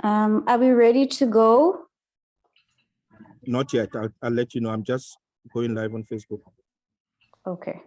Are we ready to go? Not yet. I'll let you know. I'm just going live on Facebook. Okay.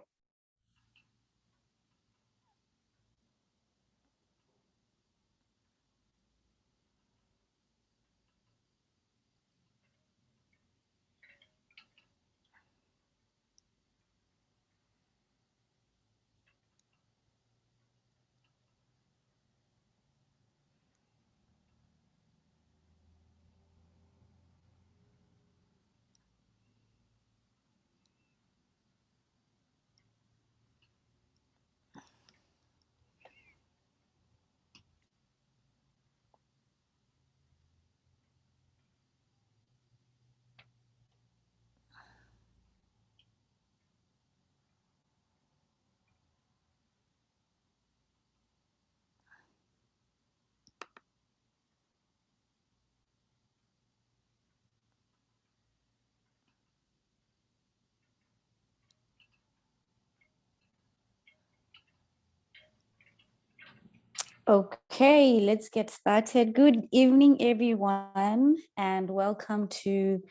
Okay, let's get started. Good evening, everyone, and welcome to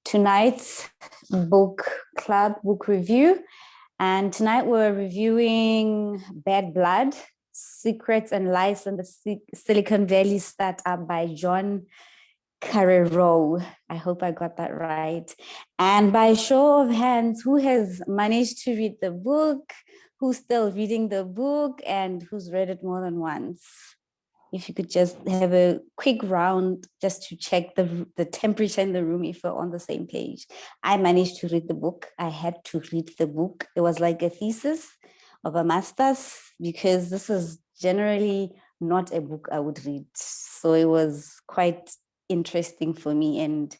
tonight's book club book review. And tonight we're reviewing Bad Blood, Secrets and Lies in the Silicon Valley Startup by John Carreyrou. I hope I got that right. And by show of hands, who has managed to read the book? Who's still reading the book and who's read it more than once? If you could just have a quick round just to check the temperature in the room if we're on the same page. I managed to read the book. I had to read the book. It was like a thesis of a master's because this is generally not a book I would read. So it was quite interesting for me and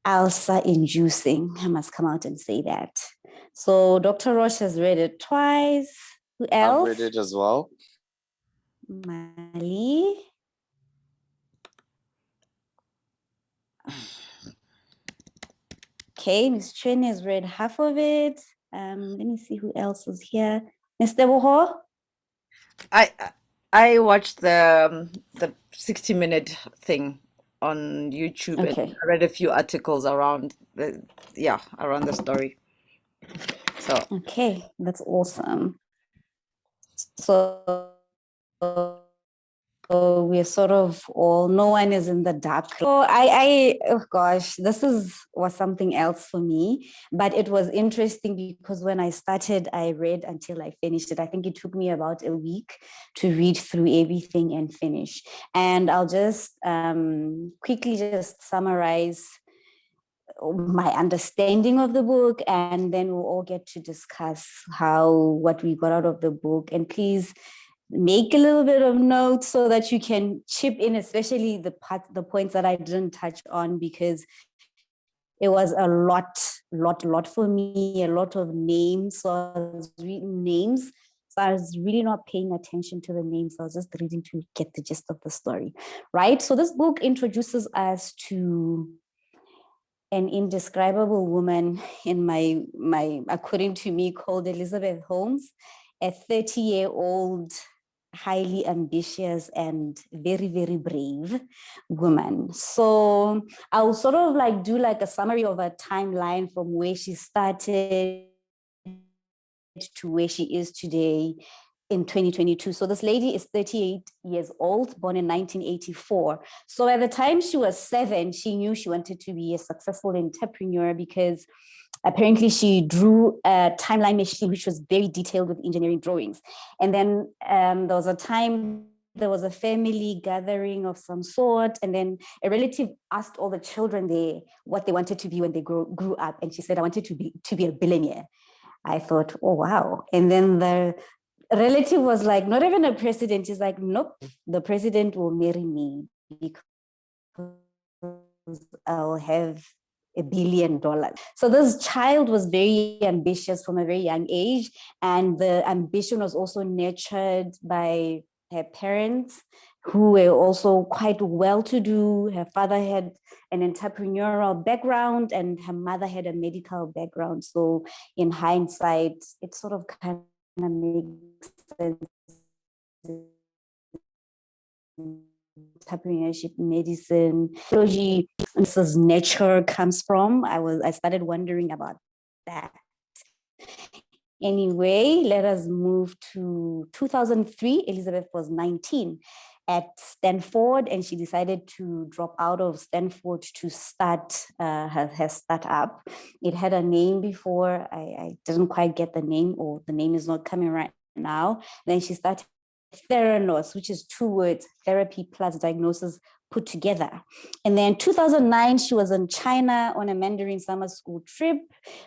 ulcer inducing. I must come out and say that. So Dr. Roche has read it twice. Who else? I've read it as well. Mali. Okay, Ms. Chen has read half of it. Let me see who else is here. Mr. Boho? I watched the 60-minute thing on YouTube. Okay. And I read a few articles around around the story. So Okay, that's awesome. So we're sort of all, no one is in the dark. So oh gosh, this was something else for me, but it was interesting because when I started, I read until I finished it. I think it took me about a week to read through everything and finish. And I'll just quickly just summarize my understanding of the book, and then we'll all get to discuss what we got out of the book. And please make a little bit of notes so that you can chip in, especially the points that I didn't touch on, because it was a lot for me, a lot of names. So I was reading names. So I was really not paying attention to the names. I was just reading to get the gist of the story, right? So this book introduces us to an indescribable woman in my according to me, called Elizabeth Holmes, a 30-year-old, highly ambitious and very, very brave woman. So I'll sort of like do like a summary of a timeline from where she started to where she is today in 2022. So this lady is 38 years old, born in 1984. So at the time she was 7, she knew she wanted to be a successful entrepreneur because apparently she drew a timeline machine, which was very detailed with engineering drawings. And then there was a time, there was a family gathering of some sort. And then a relative asked all the children there what they wanted to be when they grew up. And she said, I wanted to be a billionaire. I thought, oh, wow. And then the relative was like, not even a president. He's like, nope, the president will marry me because I'll have $1 billion. So this child was very ambitious from a very young age. And the ambition was also nurtured by her parents, who were also quite well-to-do. Her father had an entrepreneurial background and her mother had a medical background. So in hindsight, it sort of kind of makes sense entrepreneurship, medicine, technology, this is nature comes from. I started wondering about that. Anyway, let us move to 2003. Elizabeth was 19 at Stanford, and she decided to drop out of Stanford to start her startup. It had a name before. I didn't quite get the name, or the name is not coming right now. Then she started Theranos, which is 2 words, therapy plus diagnosis put together. And then 2009, she was in China on a Mandarin summer school trip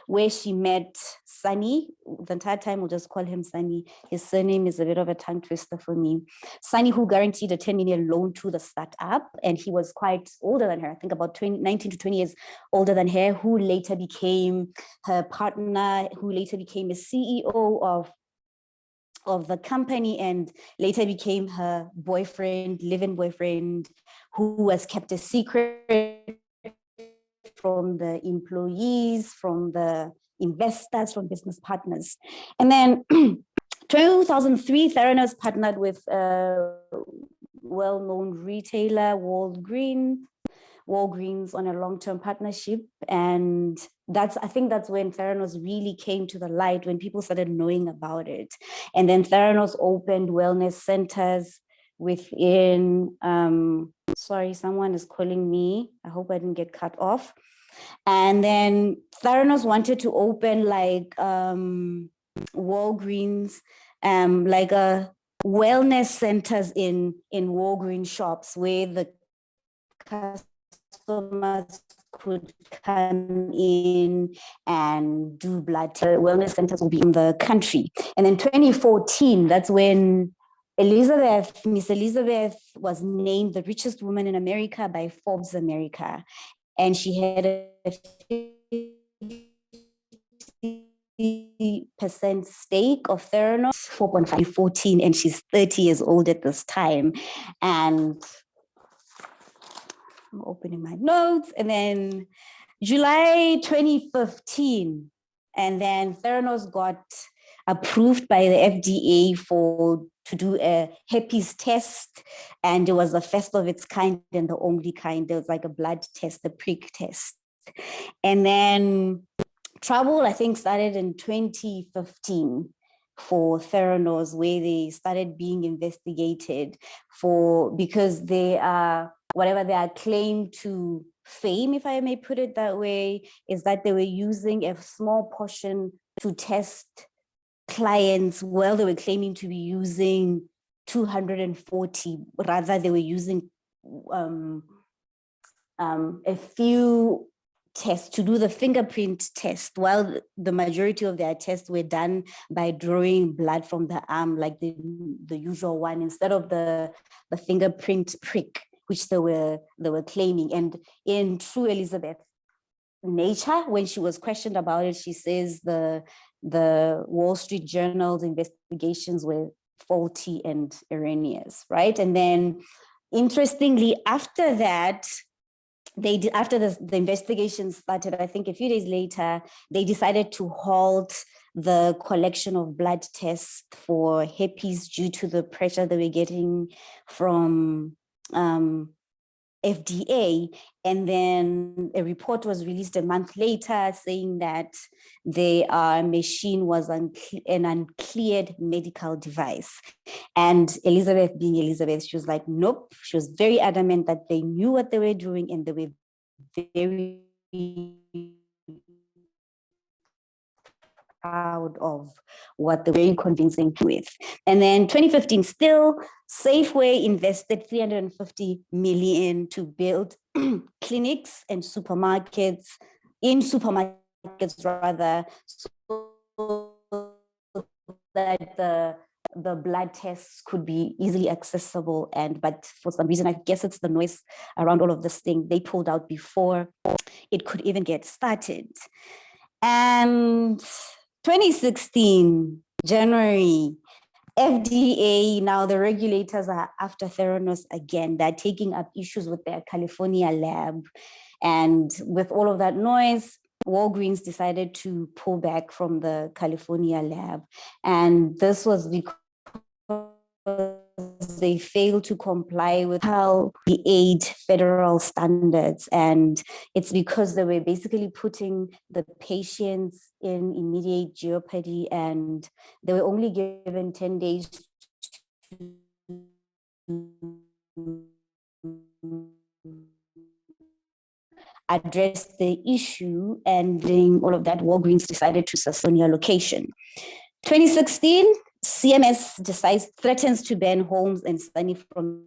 where she met Sunny. The entire time we'll just call him Sunny. His surname is a bit of a tongue twister for me. Sunny, who guaranteed a 10 million loan to the startup. And he was quite older than her, I think about 19 to 20 years older than her, who later became her partner, who later became a CEO of the company and later became her boyfriend, live-in boyfriend, who was kept a secret from the employees, from the investors, from business partners. And then 2003, Theranos partnered with a well-known retailer, Walgreens on a long-term partnership. And I think that's when Theranos really came to the light, when people started knowing about it. And then Theranos opened wellness centers within, sorry, someone is calling me. I hope I didn't get cut off. And then Theranos wanted to open like Walgreens, like a wellness centers in Walgreens shops where the customers could come in and do blood tests. Wellness centers will be in the country. And in 2014, that's when Miss Elizabeth was named the richest woman in America by Forbes America. And she had a 50% stake of Theranos, 4.514, and she's 30 years old at this time. And I'm opening my notes. And then July 2015, and then Theranos got approved by the FDA to do a herpes test. And it was the first of its kind and the only kind. There was like a blood test, a prick test. And then trouble, I think, started in 2015 for Theranos, where they started being investigated because they are, whatever their claim to fame, if I may put it that way, is that they were using a small portion to test clients. Well, they were claiming to be using 240, rather they were using a few tests to do the fingerprint test, while the majority of their tests were done by drawing blood from the arm, like the usual one, instead of the fingerprint prick, which they were claiming. And in true Elizabeth nature, when she was questioned about it, she says the Wall Street Journal's investigations were faulty and erroneous, right? And then interestingly, after that, after the investigation started, I think a few days later, they decided to halt the collection of blood tests for herpes due to the pressure they were getting from FDA. And then a report was released a month later saying that their machine was an uncleared medical device. And Elizabeth, being Elizabeth, she was like, nope. She was very adamant that they knew what they were doing and they were very proud of what they were very convincing with. And then 2015, still, Safeway invested $350 million to build clinics and supermarkets, rather, so that the blood tests could be easily accessible. But for some reason, I guess it's the noise around all of this thing, they pulled out before it could even get started. And 2016, January, FDA, now the regulators are after Theranos again. They're taking up issues with their California lab. And with all of that noise, Walgreens decided to pull back from the California lab. And this was because they failed to comply with how the aid federal standards. And it's because they were basically putting the patients in immediate jeopardy, and they were only given 10 days to address the issue, and during all of that, Walgreens decided to suspend your location. 2016, CMS threatens to ban Holmes and Sunny from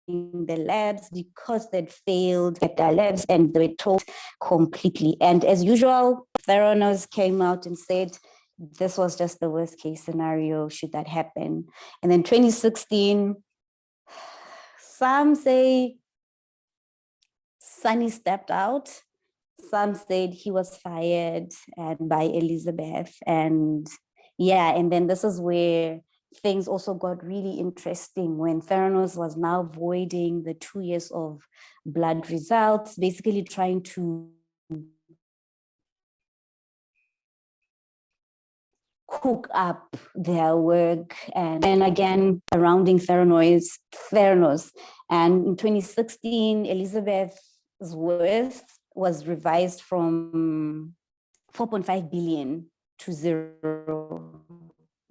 the labs because they'd failed at their labs and they were told completely. And as usual, Theranos came out and said this was just the worst case scenario should that happen. And then 2016, some say Sunny stepped out. Some said he was fired and by Elizabeth. And yeah, and then this is where things also got really interesting when Theranos was now voiding the 2 years of blood results, basically trying to cook up their work, and again surrounding Theranos. And in 2016, Elizabeth's worth was revised from 4.5 billion to 0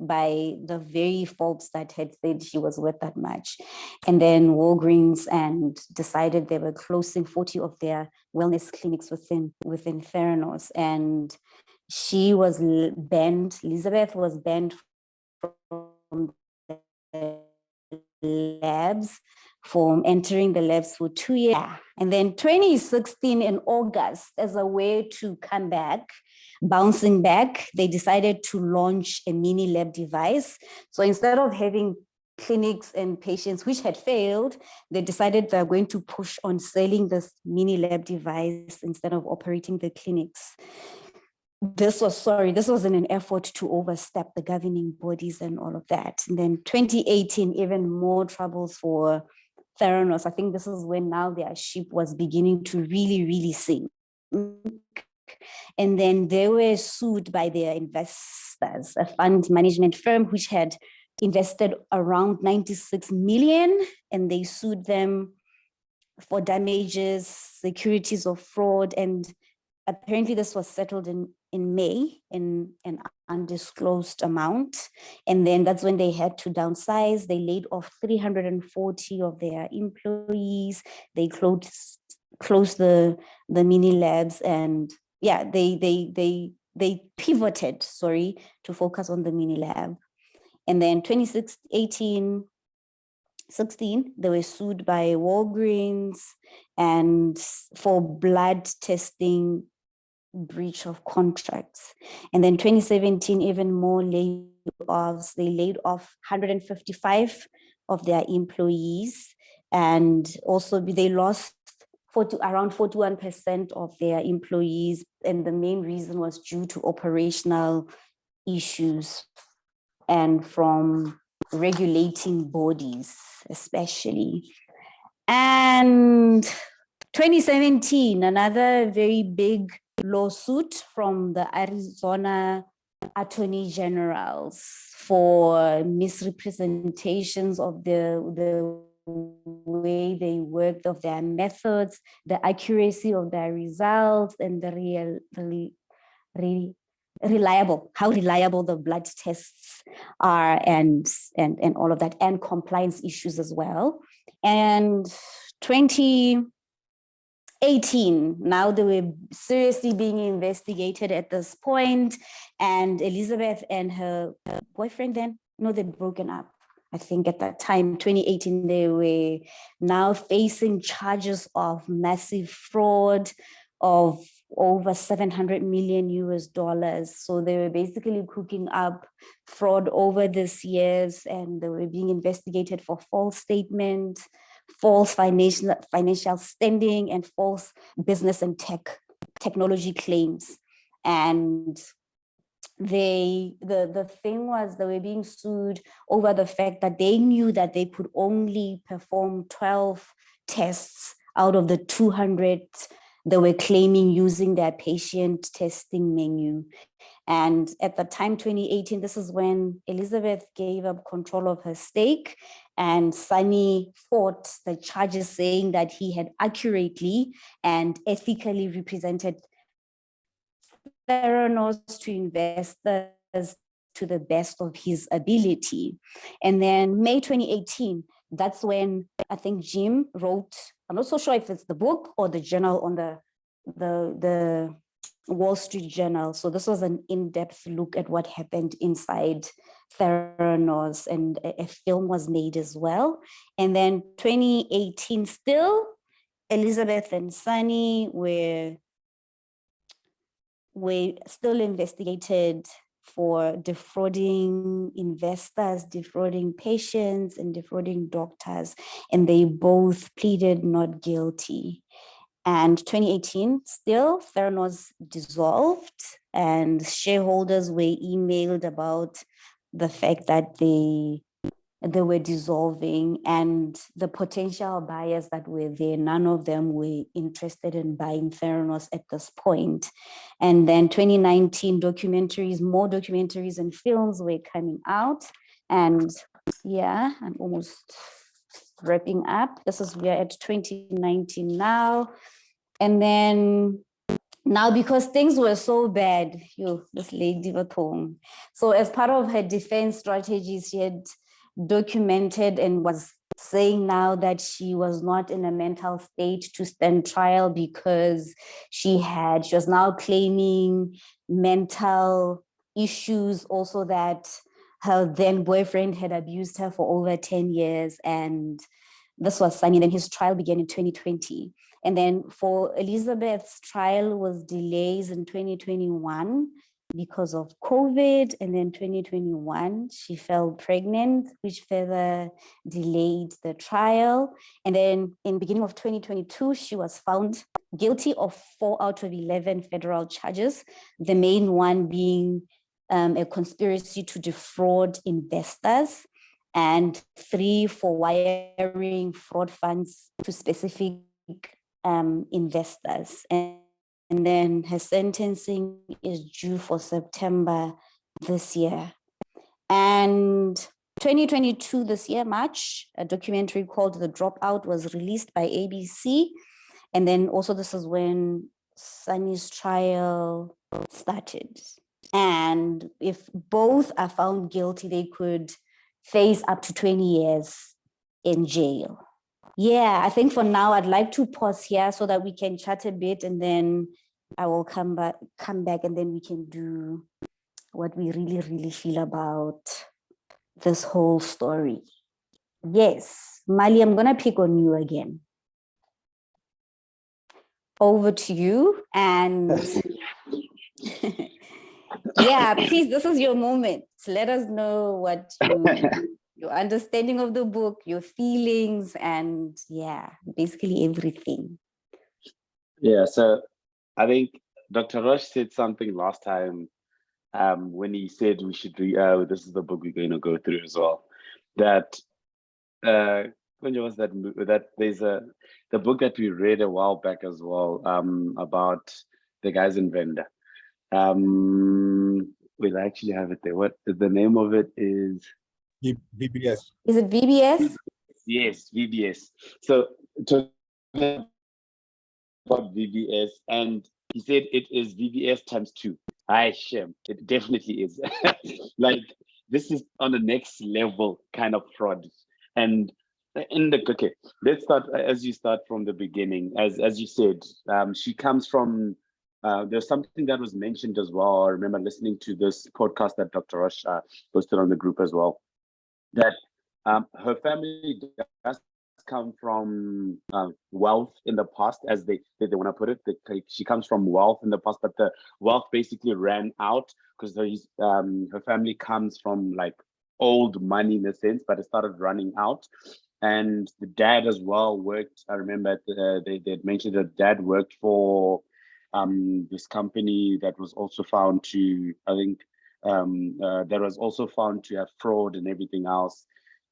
by the very folks that had said she was worth that much. And then Walgreens and decided they were closing 40 of their wellness clinics within Theranos. And she was banned, Elizabeth was banned from the labs, from entering the labs for 2 years. And then 2016 in August, as a way to come back, bouncing back, they decided to launch a mini lab device. So instead of having clinics and patients which had failed, they decided they're going to push on selling this mini lab device instead of operating the clinics. This was in an effort to overstep the governing bodies and all of that. And then 2018, even more troubles for Theranos. I think this is when now their ship was beginning to really, really sink. And then they were sued by their investors, a fund management firm which had invested around 96 million, and they sued them for damages, securities of fraud, and apparently this was settled in May in an undisclosed amount. And then that's when they had to downsize. They laid off 340 of their employees. They closed the mini labs, and yeah, they pivoted, to focus on the mini lab. And then 2016, they were sued by Walgreens and for blood testing breach of contracts. And then 2017, even more layoffs. They laid off 155 of their employees, and also they lost around 41% of their employees. And the main reason was due to operational issues and from regulating bodies, especially. And 2017, another very big lawsuit from the Arizona Attorney Generals for misrepresentations of the way they worked, of their methods, the accuracy of their results, and how reliable the blood tests are, and all of that, and compliance issues as well. And 2018, now they were seriously being investigated at this point, and Elizabeth and her boyfriend they'd broken up. I think at that time, 2018, they were now facing charges of massive fraud of over 700 million US dollars. So they were basically cooking up fraud over these years, and they were being investigated for false statement, false financial standing, and false business and technology claims. And the thing was, they were being sued over the fact that they knew that they could only perform 12 tests out of the 200 they were claiming using their patient testing menu. And at the time, 2018, this is when Elizabeth gave up control of her stake, and Sunny fought the charges, saying that he had accurately and ethically represented Theranos to investors to the best of his ability. And then May 2018, that's when I think Jim wrote, I'm not so sure if it's the book or the journal on the Wall Street Journal. So this was an in-depth look at what happened inside Theranos, and a film was made as well. And then 2018, still Elizabeth and Sunny were still investigated for defrauding investors, defrauding patients, and defrauding doctors. And they both pleaded not guilty. And 2018, still, Theranos dissolved, and shareholders were emailed about the fact that they were dissolving, and the potential buyers that were there, none of them were interested in buying Theranos at this point. And then 2019, more documentaries and films were coming out. And yeah, I'm almost wrapping up. We're at 2019 now. And then now, because things were so bad, this lady was home. So as part of her defense strategies, she had documented and was saying now that she was not in a mental state to stand trial, because she was now claiming mental issues, also that her then boyfriend had abused her for over 10 years. And this was Sunny. Then his trial began in 2020. And then for Elizabeth's trial was delays in 2021 because of COVID. And then 2021, she fell pregnant, which further delayed the trial. And then in beginning of 2022, she was found guilty of 4 out of 11 federal charges, the main one being a conspiracy to defraud investors, and 3 for wiring fraud funds to specific investors. And then her sentencing is due for September this year. And 2022, this year, March, a documentary called The Dropout was released by ABC. And then also this is when Sunny's trial started. And if both are found guilty, they could face up to 20 years in jail. Yeah, I think for now, I'd like to pause here so that we can chat a bit, and then I will come back, and then we can do what we really, really feel about this whole story. Yes, Mali, I'm going to pick on you again. Over to you. And yeah, please, this is your moment. Let us know what your understanding of the book, your feelings, and yeah, basically everything. Yeah, so I think Dr. Roche said something last time when he said we should this is the book we're going to go through as well. That when was that there's the book that we read a while back as well, about the guys in Venda. We'll actually have it there. What the name of it is? VBS. Is it VBS? Yes, VBS. So to about VBS, and he said it is VBS times 2. I shame. It definitely is. Like, this is on the next level kind of fraud. And okay, let's start as you start from the beginning. As you said, she comes from. There's something that was mentioned as well. I remember listening to this podcast that Dr. Roche posted on the group as well, that her family does come from wealth in the past, as they want to put it. She comes from wealth in the past, but the wealth basically ran out because her family comes from like old money in a sense, but it started running out. And the dad as well worked. I remember they had mentioned that dad worked for this company that was also found to, I think, that was also found to have fraud and everything else.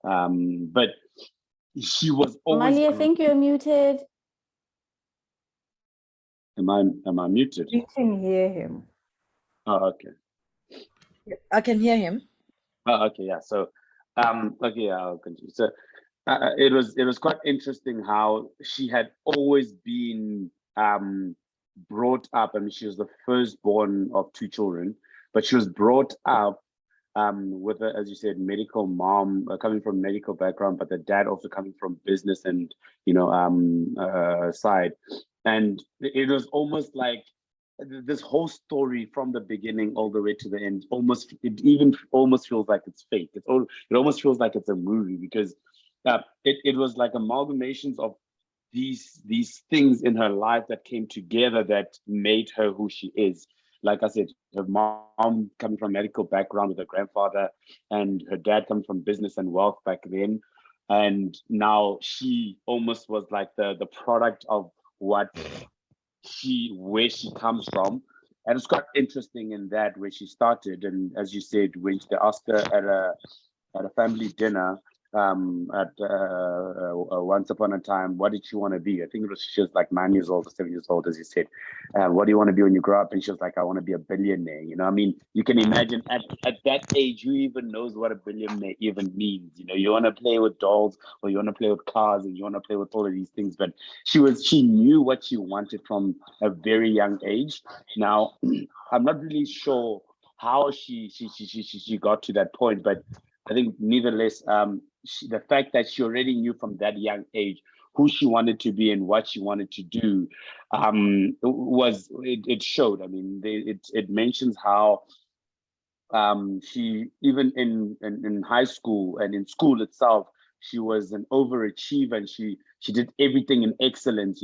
But she was always. Mali, I think you're muted. Am I muted? We can hear him. Oh, okay. I can hear him. Oh, okay, yeah. So, okay, yeah, I'll continue. So, it was quite interesting how she had always been brought up. I mean, she was the firstborn of two children, but she was brought up with a, as you said, medical mom, coming from medical background, but the dad also coming from business and side, and it was almost like this whole story from the beginning all the way to the end. Almost, it even almost feels like it's fake. It almost feels like it's a movie because it was like amalgamations of these things in her life that came together that made her who she is. Like I said, her mom coming from medical background with her grandfather, and her dad coming from business and wealth back then. And now she almost was like the product of what where she comes from. And it's quite interesting in that where she started. And as you said, when they asked her at a family dinner at once upon a time, what did she want to be? I think she was like 9 years old or 7 years old, as you said. What do you want to be when you grow up? And she was like, I want to be a billionaire. I mean, you can imagine at that age, who even knows what a billionaire even means? You want to play with dolls, or you want to play with cars, and you want to play with all of these things. But she knew what she wanted from a very young age. Now, I'm not really sure how she got to that point, but I think nevertheless, the fact that she already knew from that young age who she wanted to be and what she wanted to do, it showed. I mean, it mentions how she, even in high school and in school itself, she was an overachiever, and she did everything in excellence.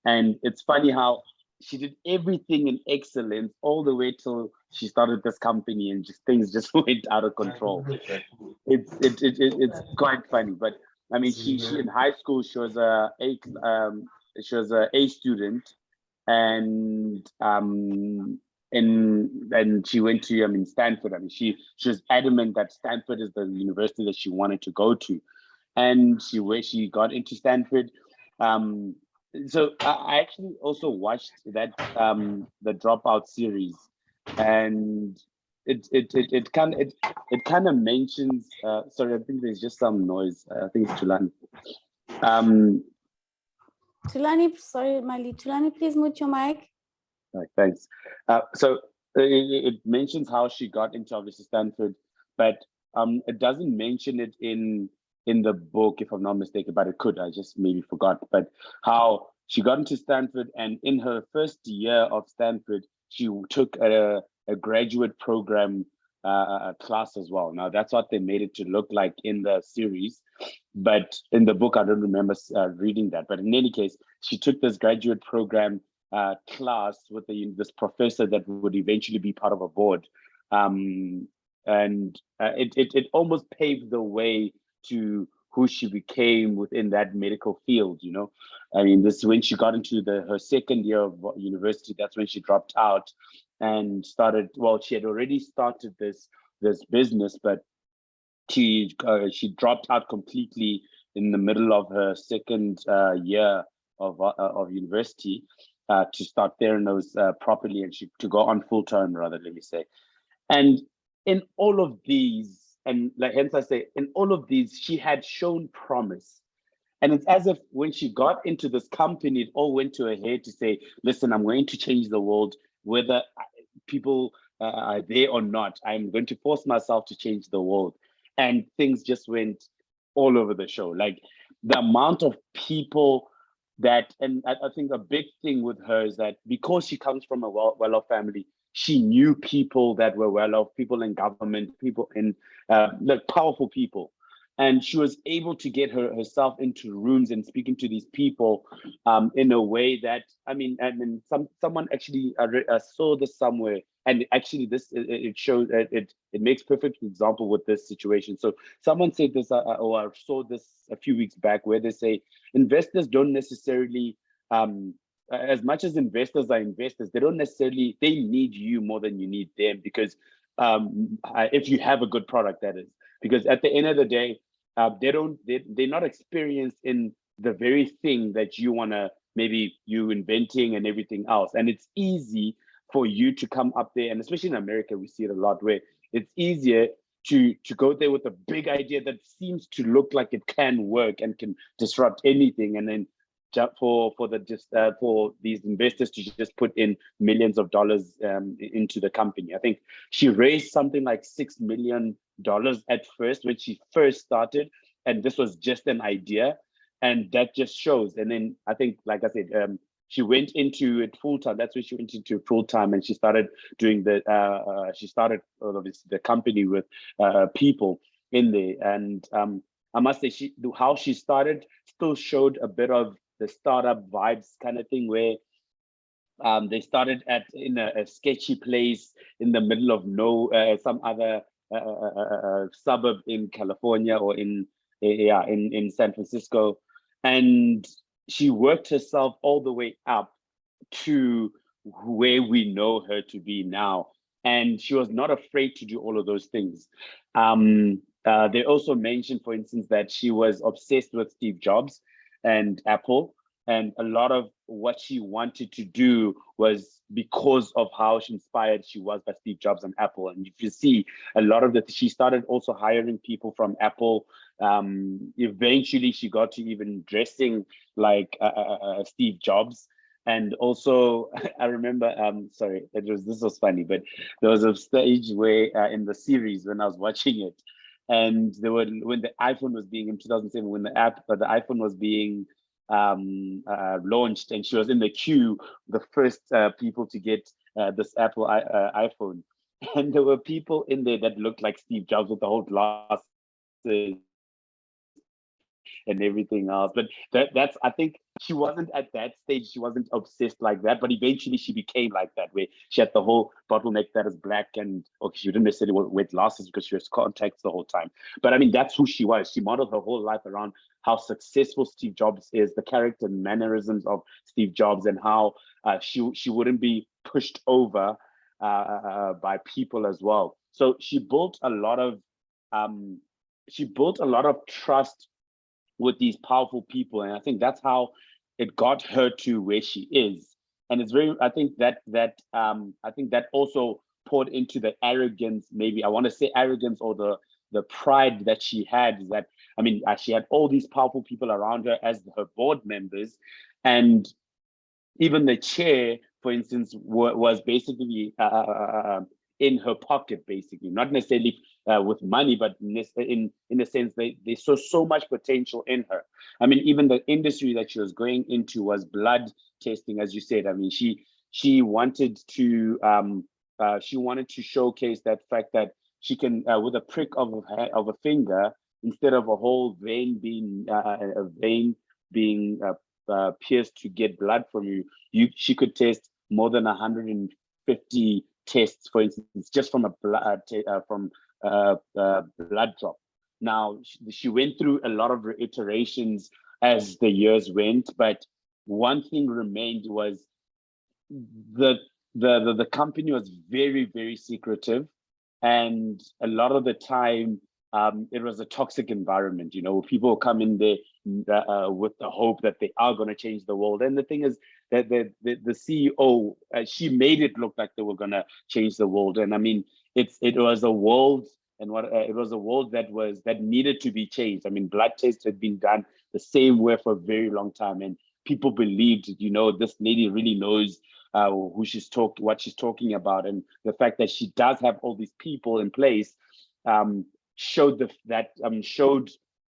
And it's funny how she did everything in excellence all the way till she started this company, and things just went out of control. It's quite funny. But I mean, she in high school, she was a student, and and she went to Stanford. I mean, she was adamant that Stanford is the university that she wanted to go to, and she got into Stanford. So I actually also watched that the Dropout series, and it kind of mentions. Sorry, I think there's just some noise. I think it's Tulani. Tulani, sorry, Mali. Tulani, please mute your mic. Right, thanks. So it mentions how she got into obviously Stanford, but it doesn't mention it in the book, if I'm not mistaken, but it could. I just maybe forgot. But how she got into Stanford, and in her first year of Stanford, she took a graduate program class as well. Now that's what they made it to look like in the series, but in the book I don't remember reading that. But in any case, she took this graduate program class with this professor that would eventually be part of a board, and it almost paved the way to who she became within that medical field. I mean, this when she got into her second year of university, that's when she dropped out and started. Well, she had already started this business, but she dropped out completely in the middle of her second year of university to start Theranos properly, and to go on full time, rather, let me say. And in all of these, and hence I say, in all of these, she had shown promise. And it's as if when she got into this company, it all went to her head to say, listen, I'm going to change the world, whether people are there or not. I'm going to force myself to change the world. And things just went all over the show. Like the amount of people and I think a big thing with her is that because she comes from a well-off family, she knew people that were well-off, people in government, people in powerful people. And she was able to get herself into rooms and speaking to these people in a way that, I mean, someone actually saw this somewhere, and actually it shows it makes perfect example with this situation. So someone said this, or I saw this a few weeks back, where they say investors don't necessarily, as much as investors are investors, they need you more than you need them, because if you have a good product, that is. Because at the end of the day, they're not experienced in the very thing that you inventing and everything else. And it's easy for you to come up there, and especially in America, we see it a lot, where It's easier to go there with a big idea that seems to look like it can work and can disrupt anything, and then for these investors to just put in millions of dollars into the company. I think she raised something like $6 million at first when she first started, and this was just an idea, and that just shows. And then I think, like I said, she went into it full time. That's when she went into full time, and she started doing obviously the company with people in there. And I must say, how she started still showed a bit of the startup vibes kind of thing, where they started in a sketchy place in the middle of some other suburb in California, or in San Francisco, and she worked herself all the way up to where we know her to be now, and she was not afraid to do all of those things. They also mentioned, for instance, that she was obsessed with Steve Jobs and Apple, and a lot of what she wanted to do was because of how inspired she was by Steve Jobs and Apple. And if you see, a lot of she started also hiring people from Apple. Eventually, she got to even dressing like Steve Jobs. And also, I remember, this was funny, but there was a stage where in the series when I was watching it, and when the iPhone was being in 2007, when the iPhone was being launched, and she was in the queue, the first people to get this Apple iPhone, and there were people in there that looked like Steve Jobs with the whole glasses and everything else. But that's I think she wasn't at that stage, she wasn't obsessed like that, but eventually she became like that, where she had the whole bottleneck that is black, and she didn't necessarily wear glasses because she was contacts the whole time. But I mean, that's who she was. She modeled her whole life around how successful Steve Jobs is, the character and mannerisms of Steve Jobs, and how she wouldn't be pushed over by people as well. So she built a lot of trust with these powerful people, and I think that's how it got her to where she is. And it's I think that also poured into the arrogance, maybe I want to say arrogance, or the pride that she had. Is that, I mean, she had all these powerful people around her as her board members, and even the chair, for instance, was basically in her pocket, basically, not necessarily with money, but in the sense they saw so much potential in her. I mean, even the industry that she was going into was blood testing, as you said. I mean, she wanted to showcase that fact that she can, with a prick of a finger, instead of a whole vein being pierced to get blood from she could test more than 150 tests, for instance, just from a blood drop. Now, she went through a lot of iterations as the years went, but one thing remained was the company was very, very secretive, and a lot of the time it was a toxic environment. You know, people come in there with the hope that they are going to change the world, and the thing is that the CEO, she made it look like they were going to change the world. And I mean, it was a world, and it was a world that needed to be changed. I mean, blood tests had been done the same way for a very long time, and people believed, you know, this lady really knows what she's talking about, and the fact that she does have all these people in place showed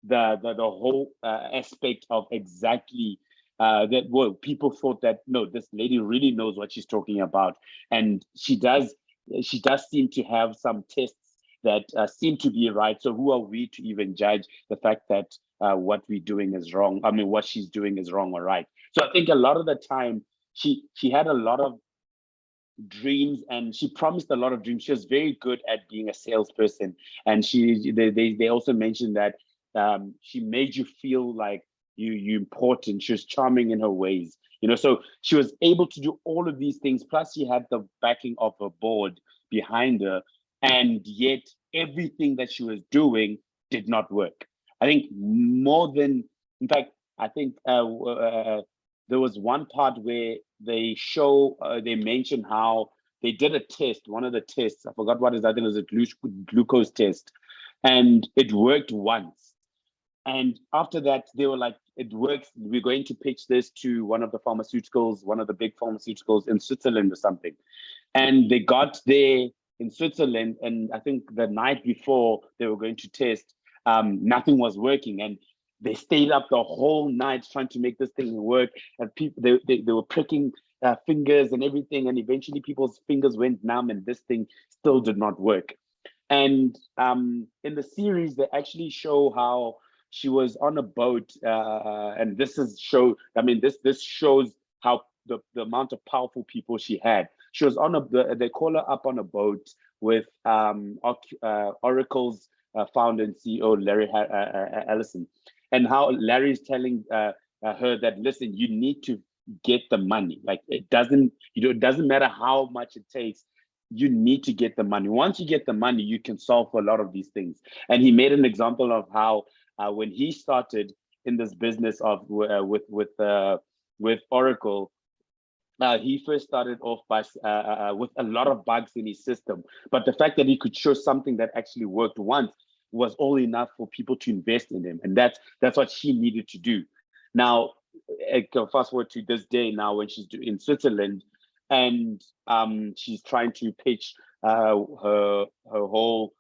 the whole aspect of exactly that. Well, people thought that, no, this lady really knows what she's talking about, and she does seem to have some tests that seem to be right. So who are we to even judge the fact that what we're doing is wrong? I mean, what she's doing is wrong or right. So I think a lot of the time she had a lot of dreams, and she promised a lot of dreams. She was very good at being a salesperson, and they also mentioned that she made you feel like you important. She was charming in her ways, you know. So she was able to do all of these things. Plus, she had the backing of her board behind her, and yet everything that she was doing did not work. I think in fact, I think there was one part where they mention how they did a test, one of the tests, I forgot what it is, I think it was a glucose test, and it worked once. And after that, they were like, it works. We're going to pitch this to one of the pharmaceuticals, one of the big pharmaceuticals in Switzerland or something. And they got there in Switzerland, and I think the night before they were going to test, nothing was working. And they stayed up the whole night trying to make this thing work. And people, they were pricking fingers and everything. And eventually people's fingers went numb and this thing still did not work. And in the series, they actually show how she was on a boat, and this shows how the amount of powerful people she had. She was on they call her up on a boat with Oracle's founder and CEO, Larry Ellison, and how Larry's telling her that, listen, you need to get the money. Like, it doesn't matter how much it takes. You need to get the money. Once you get the money, you can solve for a lot of these things. And he made an example of how when he started in this business of with Oracle, he first started off by with a lot of bugs in his system. But the fact that he could show something that actually worked once was all enough for people to invest in him. And that's what she needed to do. Now, fast forward to this day now when she's in Switzerland, and she's trying to pitch her whole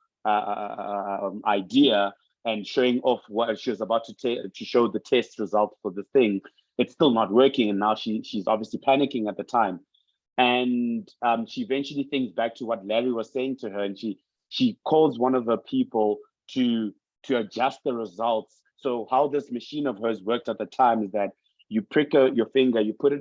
idea and showing off what she was about to show the test result for the thing. It's still not working, and now she's obviously panicking at the time. And she eventually thinks back to what Larry was saying to her, and she calls one of her people to adjust the results. So how this machine of hers worked at the time is that you prick your finger, you put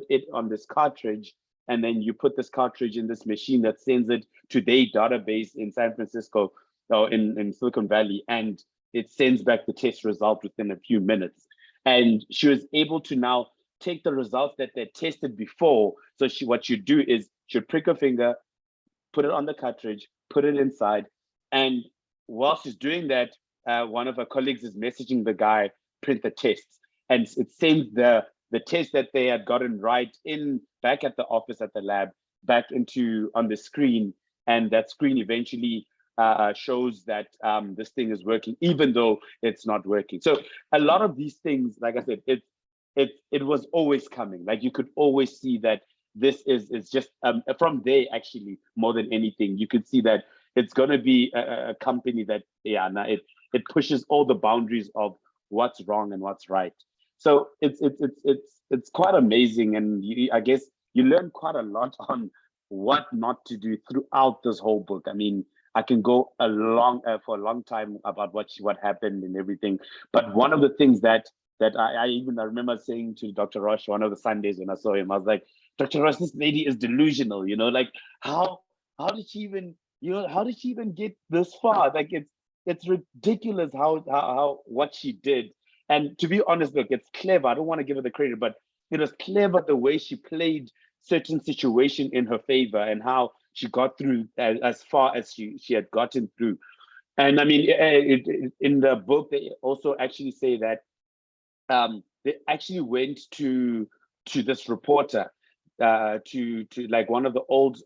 it on this cartridge, and then you put this cartridge in this machine that sends it to their database in San Francisco or in Silicon Valley, and it sends back the test result within a few minutes. And she was able to now take the results that they tested before. So what you do is she'd prick her finger, put it on the cartridge, put it inside, and while she's doing that, one of her colleagues is messaging the guy, print the tests, and it sends the test that they had gotten right back at the office at the lab back on the screen, and that screen eventually shows that this thing is working, even though it's not working. So a lot of these things, like I said, it was always coming. Like, you could always see that this is just from there, actually, more than anything, you could see that it's going to be a company that, it pushes all the boundaries of what's wrong and what's right. So it's quite amazing, and I guess you learn quite a lot on what not to do throughout this whole book. I mean, I can go for a long time about what happened and everything, but one of the things that I remember saying to Dr. Roche one of the Sundays when I saw him, I was like, Dr. Roche, this lady is delusional, like how did she even get this far? Like, it's ridiculous how what she did. And to be honest, look, it's clever. I don't want to give her the credit, but it was clever the way she played certain situation in her favor and how she got through as far as she had gotten through. And I mean, in the book, they also actually say that they actually went to this reporter, to like one of the old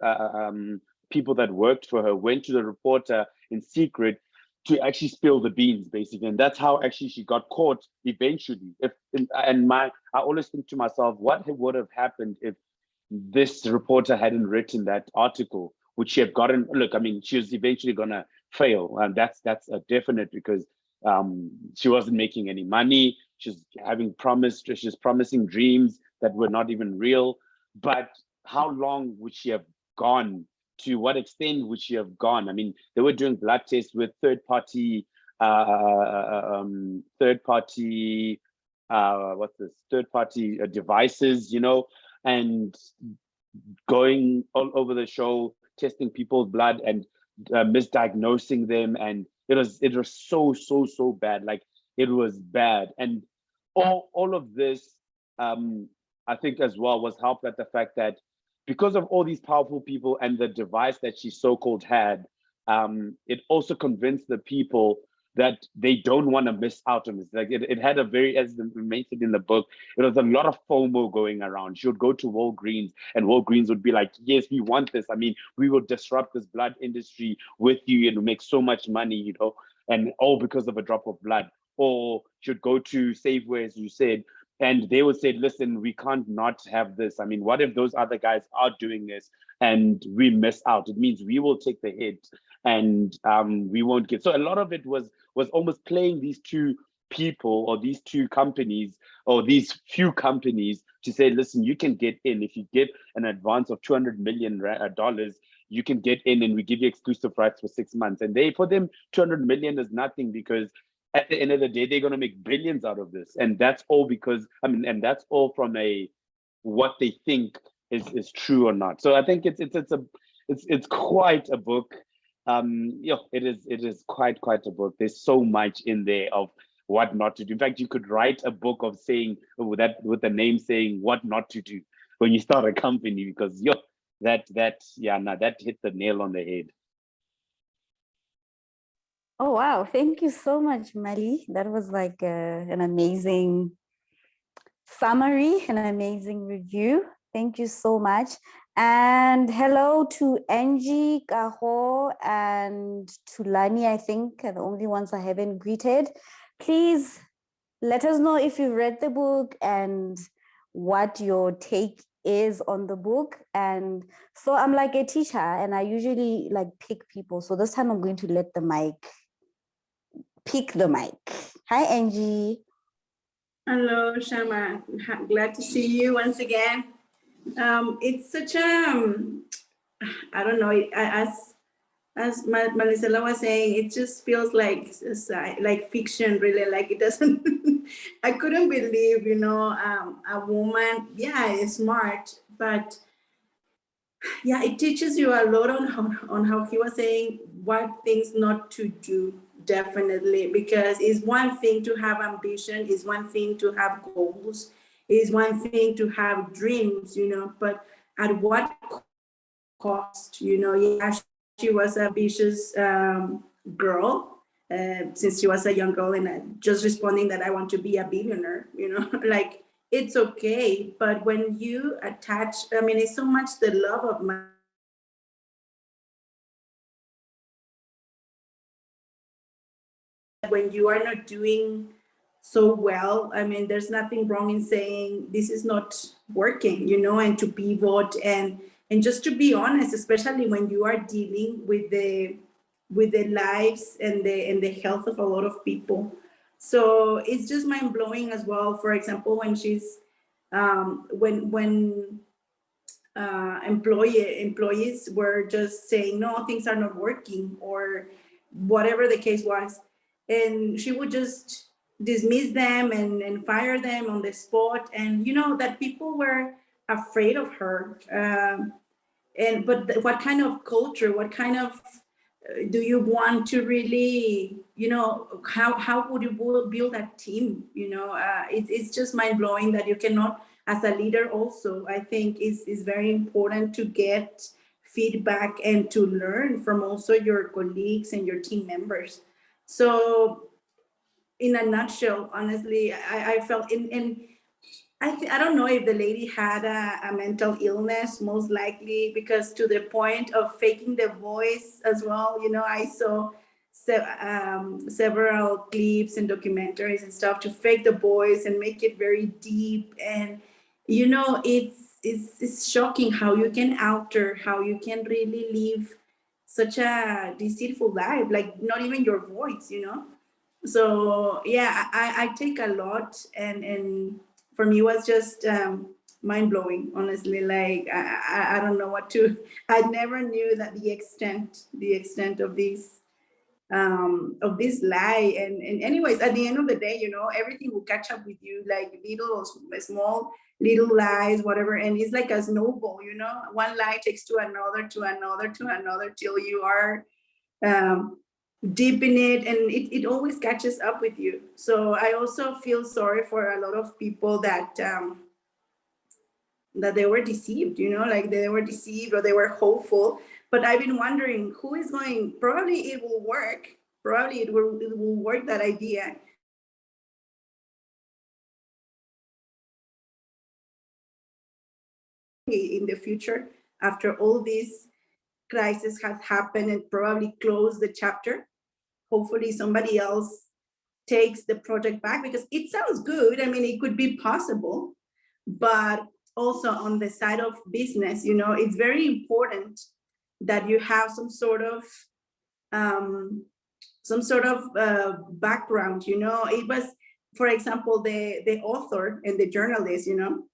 people that worked for her, went to the reporter in secret to actually spill the beans, basically. And that's how actually she got caught eventually. I always think to myself, what would have happened if this reporter hadn't written that article? Would she have gotten, look, I mean, she was eventually gonna fail. And that's a definite, because she wasn't making any money. She's promising dreams that were not even real. But how long would she have gone? To what extent would she have gone? I mean, they were doing blood tests with third-party devices, and going all over the show, testing people's blood and misdiagnosing them, and it was so bad. Like, it was bad, and all of this, I think as well was helped at the fact that because of all these powerful people and the device that she so-called had, it also convinced the people that they don't want to miss out on this. Like it had a very, as mentioned in the book, it was a lot of FOMO going around. She would go to Walgreens and Walgreens would be like, yes, we want this. I mean, we will disrupt this blood industry with you and make so much money, you know, and all because of a drop of blood. Or should go to Safeway, as you said, and they would say, listen, we can't not have this. I mean, what if those other guys are doing this and we miss out? It means we will take the hit and we won't get. So a lot of it was almost playing these two people or these two companies or these few companies to say, listen, you can get in. If you get an advance of $200 million, you can get in and we give you exclusive rights for 6 months. And for them, 200 million is nothing, because at the end of the day, they're going to make billions out of this. And that's all because, and that's all from what they think is true or not. So I think it's quite a book. It is quite a book. There's so much in there of what not to do. In fact, you could write a book of saying with the name saying what not to do when you start a company, because that hit the nail on the head. Oh, wow. Thank you so much, Mali. That was like an amazing summary, an amazing review. Thank you so much. And hello to Angie, Kaho, and Tulani, I think, are the only ones I haven't greeted. Please let us know if you read the book and what your take is on the book. And so I'm like a teacher and I usually like pick people. So this time I'm going to let pick the mic. Hi, Angie. Hello, Shama. Glad to see you once again. It's such a, I don't know, as Marisela was saying, it just feels like fiction, really. Like it doesn't, I couldn't believe, a woman, is smart, but yeah, it teaches you a lot on how he was saying what things not to do, definitely, because it's one thing to have ambition, it's one thing to have goals, it's one thing to have dreams, but at what cost? Yeah, she was an ambitious girl since she was a young girl, and just responding that I want to be a billionaire, like it's okay. But when you attach, it's so much the love of money. When you are not doing so well, there's nothing wrong in saying this is not working, and to pivot and just to be honest, especially when you are dealing with the lives and the health of a lot of people. So it's just mind blowing as well. For example, when she's when employees were just saying, no, things are not working, or whatever the case was, and she would just dismiss them and fire them on the spot, and that people were afraid of her. But what kind of culture, what kind of do you want to really, how would you build a team? It's just mind-blowing that you cannot, as a leader also, I think is very important to get feedback and to learn from also your colleagues and your team members. So in a nutshell, honestly, I felt I don't know if the lady had a mental illness, most likely, because to the point of faking the voice as well. I saw several clips and documentaries and stuff to fake the voice and make it very deep. And, it's shocking how you can alter, how you can really live such a deceitful life, like not even your voice, So yeah, I take a lot, and for me it was just mind-blowing, honestly. Like I don't know what to. I never knew that the extent of this lie. And anyways, at the end of the day, everything will catch up with you, like small little lies, whatever, and it's like a snowball. One lie takes to another till you are deep in it, and it always catches up with you. So I also feel sorry for a lot of people that they were deceived, like they were deceived or they were hopeful. But I've been wondering who is going, probably it will work, probably it will work, that idea. In the future, after all these crises have happened and probably close the chapter, hopefully somebody else takes the project back, because it sounds good. I mean, it could be possible, but also on the side of business, you know, it's very important that you have some sort of background, you know. It was, for example, the author and the journalist, you know,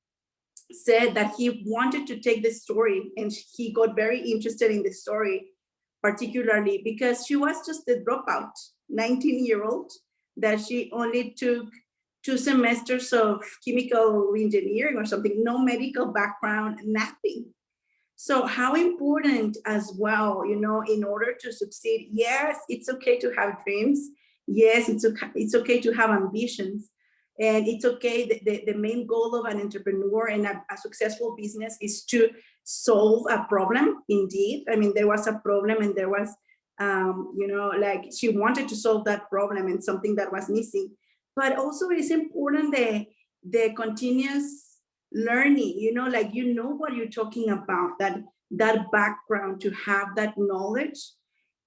said that he wanted to take the story, and he got very interested in the story, particularly because she was just a dropout 19-year-old, that she only took 2 semesters of chemical engineering or something, no medical background, nothing. So how important as well, you know, in order to succeed, yes, it's okay to have dreams. Yes, it's okay to have ambitions. And it's okay, the main goal of an entrepreneur and a successful business is to solve a problem, indeed. I mean, there was a problem, and there was, you know, like she wanted to solve that problem and something that was missing. But also it's important the continuous learning, you know, like, you know what you're talking about, that background, to have that knowledge.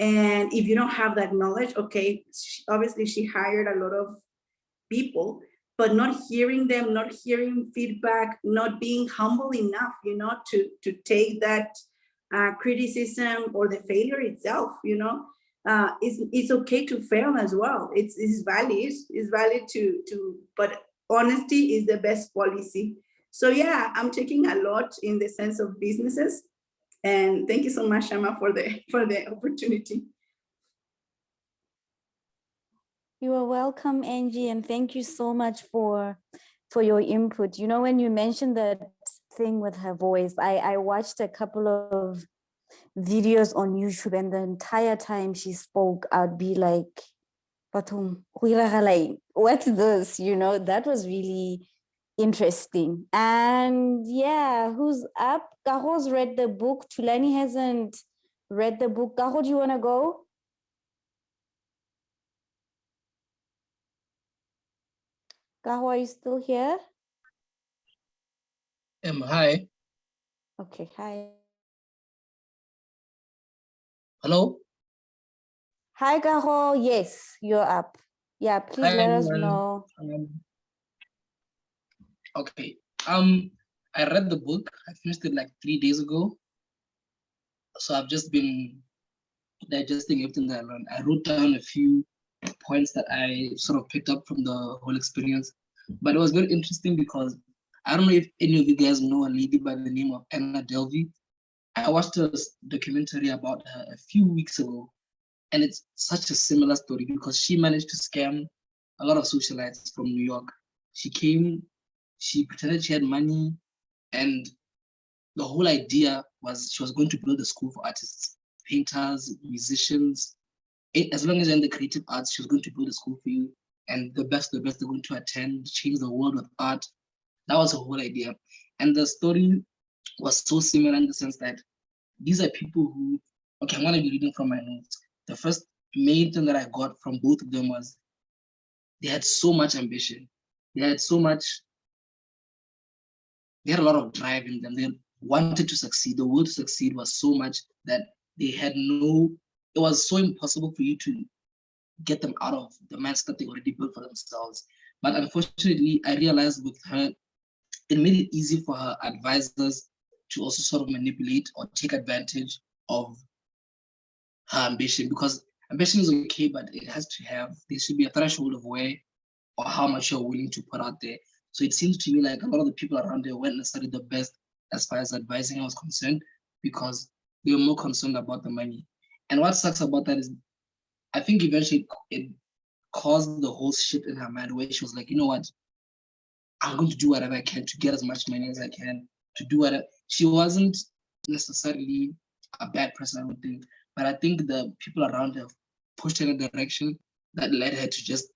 And if you don't have that knowledge, okay, obviously she hired a lot of people, but not hearing them, not hearing feedback, not being humble enough, you know, to take that criticism or the failure itself, you know. It's okay to fail as well. It's valid to, but honesty is the best policy. So yeah, I'm taking a lot in the sense of businesses. And thank you so much, Shama, for the opportunity. You are welcome, Angie, and thank you so much for your input. You know, when you mentioned that thing with her voice, I watched a couple of videos on YouTube, and the entire time she spoke, I'd be like, what's this? You know, that was really interesting. And yeah, who's up? Kaho's read the book. Tulani hasn't read the book. Kaho, do you want to go? Kaho, are you still here? Hi. Okay, hi. Hello. Hi, Kaho. Yes, you're up. Yeah, please Hi, let us everyone. know. Okay. I read the book. I finished it like 3 days ago. So I've just been digesting everything that I learned. I wrote down a few points that I sort of picked up from the whole experience. But it was very interesting because I don't know if any of you guys know a lady by the name of Anna Delvey. I watched a documentary about her a few weeks ago, and it's such a similar story because she managed to scam a lot of socialites from New York. She came, she pretended she had money, and the whole idea was she was going to build a school for artists, painters, musicians. As long as you're in the creative arts, she was going to build a school for you, and the best are going to attend, change the world with art. That was the whole idea. And the story was so similar in the sense that these are people who, okay, I'm going to be reading from my notes. The first main thing that I got from both of them was they had so much ambition. They had a lot of drive in them. They wanted to succeed. The will to succeed was so much that it was so impossible for you to get them out of the mindset that they already built for themselves. But unfortunately, I realized with her, it made it easy for her advisors to also sort of manipulate or take advantage of her ambition, because ambition is okay, but there should be a threshold of where or how much you're willing to put out there. So it seems to me like a lot of the people around there weren't necessarily the best as far as advising I was concerned, because they were more concerned about the money. And what sucks about that is I think eventually it caused the whole shift in her mind where she was like, you know what, I'm going to do whatever I can to get as much money as I can, to do whatever. She wasn't necessarily a bad person, I don't think, but I think the people around her pushed her in a direction that led her to just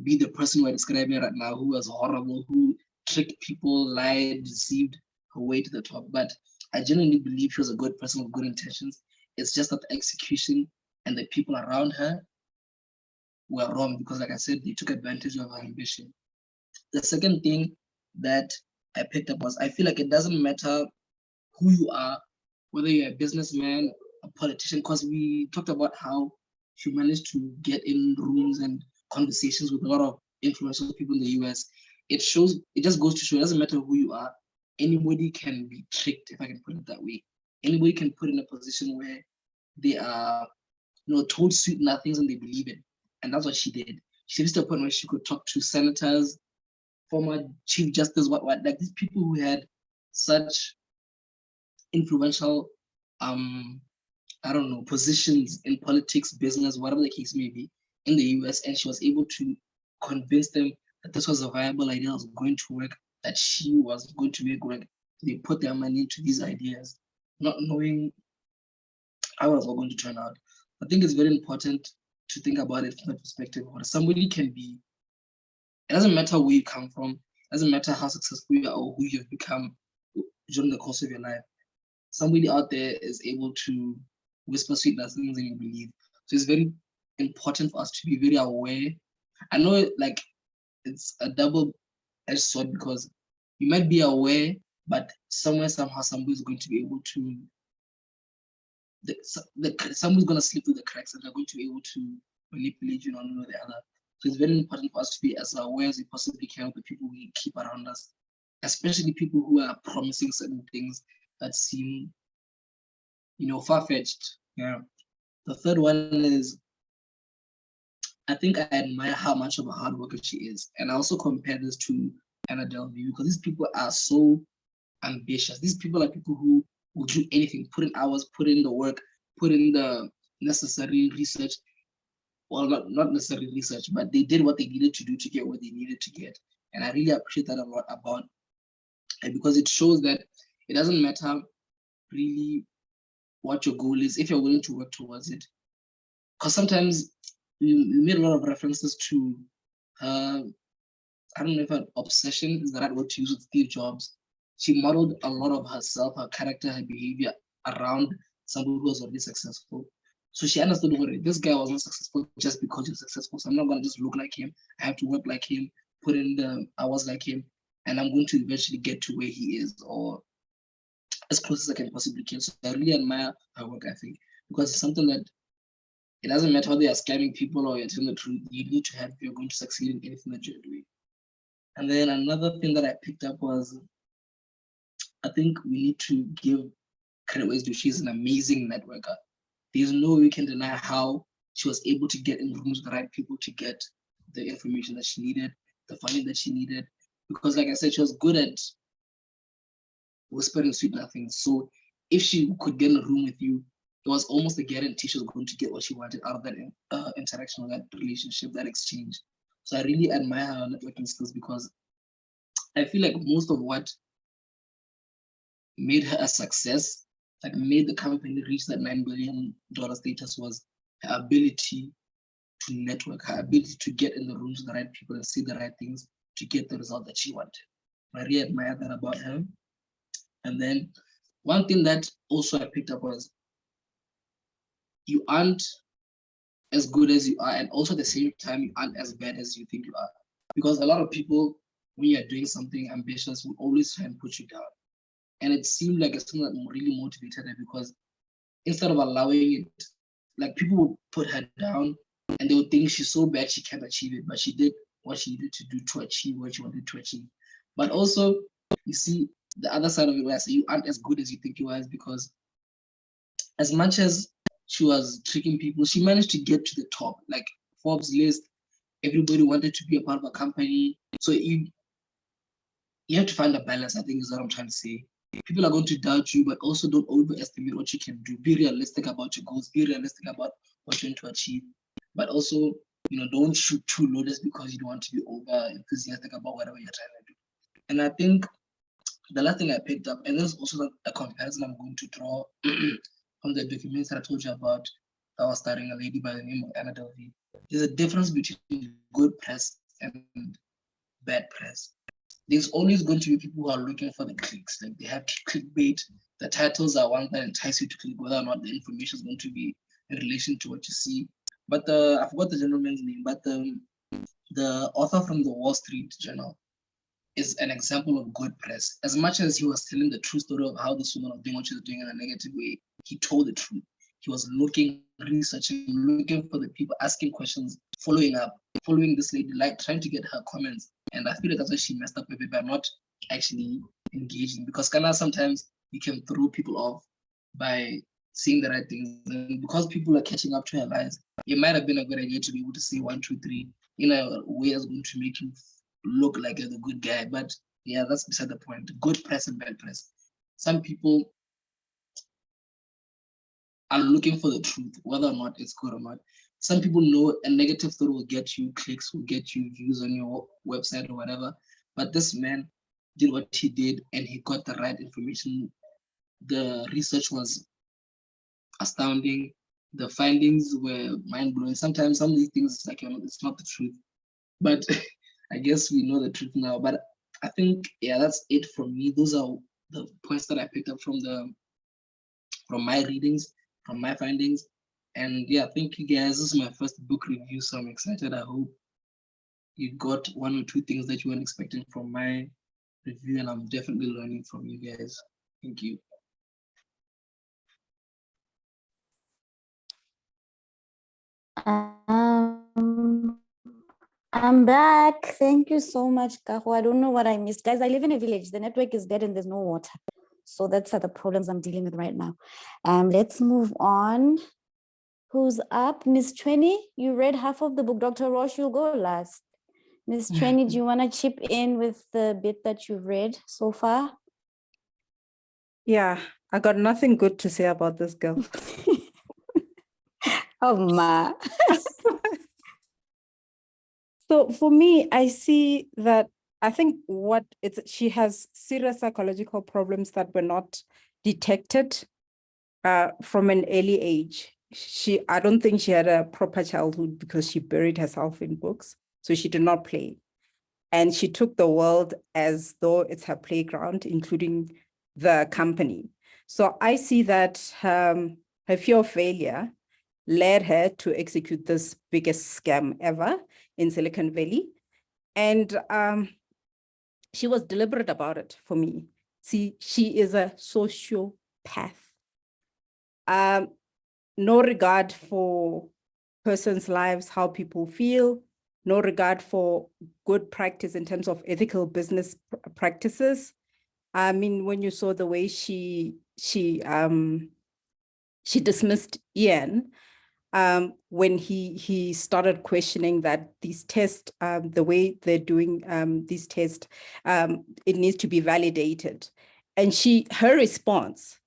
be the person we're describing right now, who was horrible, who tricked people, lied, deceived her way to the top. But I genuinely believe she was a good person with good intentions. It's just that the execution and the people around her were wrong because, like I said, they took advantage of her ambition. The second thing that I picked up was I feel like it doesn't matter who you are, whether you're a businessman, a politician, because we talked about how she managed to get in rooms and conversations with a lot of influential people in the US. It just goes to show it doesn't matter who you are, anybody can be tricked, if I can put it that way. Anybody can put in a position where they are, told sweet nothings and they believe it. And that's what she did. She reached a point where she could talk to senators, former chief justice, like these people who had such influential, positions in politics, business, whatever the case may be, in the US, and she was able to convince them that this was a viable idea that was going to work, that she was going to make work. They put their money into these ideas, not knowing how it was all going to turn out. I think it's very important to think about it from the perspective of what somebody can be. It doesn't matter where you come from, it doesn't matter how successful you are or who you've become during the course of your life. Somebody out there is able to whisper sweet nothings and you believe. So it's very important for us to be very aware. I know it's a double-edged sword because you might be aware, but somehow, somebody's going to be able to, somebody's going to slip through the cracks and they're going to be able to manipulate you in one way or the other. So it's very important for us to be as aware as we possibly can of the people we keep around us, especially people who are promising certain things that seem, far-fetched. Yeah. The third one is, I think I admire how much of a hard worker she is. And I also compare this to Anna Delvey because these people are so ambitious. These people are people who will do anything, put in hours, put in the work, put in the necessary research. Well, not necessarily research, but they did what they needed to do to get what they needed to get. And I really appreciate that a lot about it because it shows that it doesn't matter really what your goal is if you're willing to work towards it. Because sometimes we made a lot of references to her, I don't know if an obsession is the right word to use with Steve Jobs. She modeled a lot of herself, her character, her behavior around somebody who was already successful. So she understood what this guy was not successful just because he's successful. So I'm not going to just look like him. I have to work like him, put in the hours like him, and I'm going to eventually get to where he is or as close as I can possibly get. So I really admire her work ethic because it's something that it doesn't matter whether you're scamming people or you're telling the truth, you need to have if you're going to succeed in anything that you're doing. And then another thing that I picked up was, I think we need to give credit where it's due. She's an amazing networker. There's no way we can deny how she was able to get in rooms with the right people to get the information that she needed, the funding that she needed. Because like I said, she was good at whispering sweet nothings. So if she could get in a room with you, it was almost a guarantee she was going to get what she wanted out of that interaction or that relationship, that exchange. So I really admire her networking skills because I feel like most of what made her a success, like made the company reach that $9 billion status, was her ability to network, her ability to get in the rooms with the right people and see the right things to get the result that she wanted. I really admire that about her. And then one thing that also I picked up was you aren't as good as you are, and also at the same time, you aren't as bad as you think you are. Because a lot of people, when you're doing something ambitious, will always try and put you down. And it seemed like it's something that really motivated her because instead of allowing it, like people would put her down and they would think she's so bad she can't achieve it, but she did what she needed to do to achieve what she wanted to achieve. But also, you see the other side of it where I say you aren't as good as you think you are, is because as much as she was tricking people, she managed to get to the top. Like Forbes list, everybody wanted to be a part of a company. So you have to find a balance, I think is what I'm trying to say. People are going to doubt you, but also don't overestimate what you can do. Be realistic about your goals, be realistic about what you're going to achieve. But also, don't shoot too low just because you don't want to be over enthusiastic about whatever you're trying to do. And I think the last thing I picked up, and there's also a comparison I'm going to draw from the documents that I told you about that was starring a lady by the name of Anna Delvey. There's a difference between good press and bad press. There's always going to be people who are looking for the clicks. Like they have clickbait. The titles are ones that entice you to click, whether or not the information is going to be in relation to what you see. But I forgot the gentleman's name, but the author from the Wall Street Journal is an example of good press. As much as he was telling the true story of how this woman was doing what she was doing in a negative way, he told the truth. He was looking, researching, looking for the people, asking questions, following up, following this lady, like trying to get her comments. And I feel like that's why she messed up a bit by not actually engaging. Because kind of sometimes you can throw people off by seeing the right things. And because people are catching up to her lies, it might have been a good idea to be able to say 1, 2, 3 in a way that's going to make you look like you're the good guy. But yeah, that's beside the point. Good press and bad press. Some people are looking for the truth, whether or not it's good or not. Some people know a negative thought will get you clicks, will get you views on your website or whatever. But this man did what he did and he got the right information. The research was astounding. The findings were mind-blowing. Sometimes some of these things, like, it's not the truth. But I guess we know the truth now. But I think, yeah, that's it from me. Those are the points that I picked up from my readings, from my findings. And yeah, thank you guys. This is my first book review, so I'm excited. I hope you got 1 or 2 things that you weren't expecting from my review, and I'm definitely learning from you guys. Thank you. I'm back. Thank you so much, Kaho. I don't know what I missed. Guys, I live in a village. The network is dead and there's no water. So that's the problems I'm dealing with right now. Let's move on. Who's up? Miss Trini, you read half of the book. Dr. Roche, you'll go last. Miss Trini, do you want to chip in with the bit that you've read so far? Yeah, I got nothing good to say about this girl. Oh, ma. So for me, I see that I think she has serious psychological problems that were not detected from an early age. I don't think she had a proper childhood because she buried herself in books. So she did not play. And she took the world as though it's her playground, including the company. So I see that her fear of failure led her to execute this biggest scam ever in Silicon Valley. And she was deliberate about it for me. See, she is a sociopath. No regard for persons' lives, how people feel, no regard for good practice in terms of ethical business practices. I mean, when you saw the way she dismissed Ian, when he started questioning that these tests, the way they're doing these tests, it needs to be validated. And her response,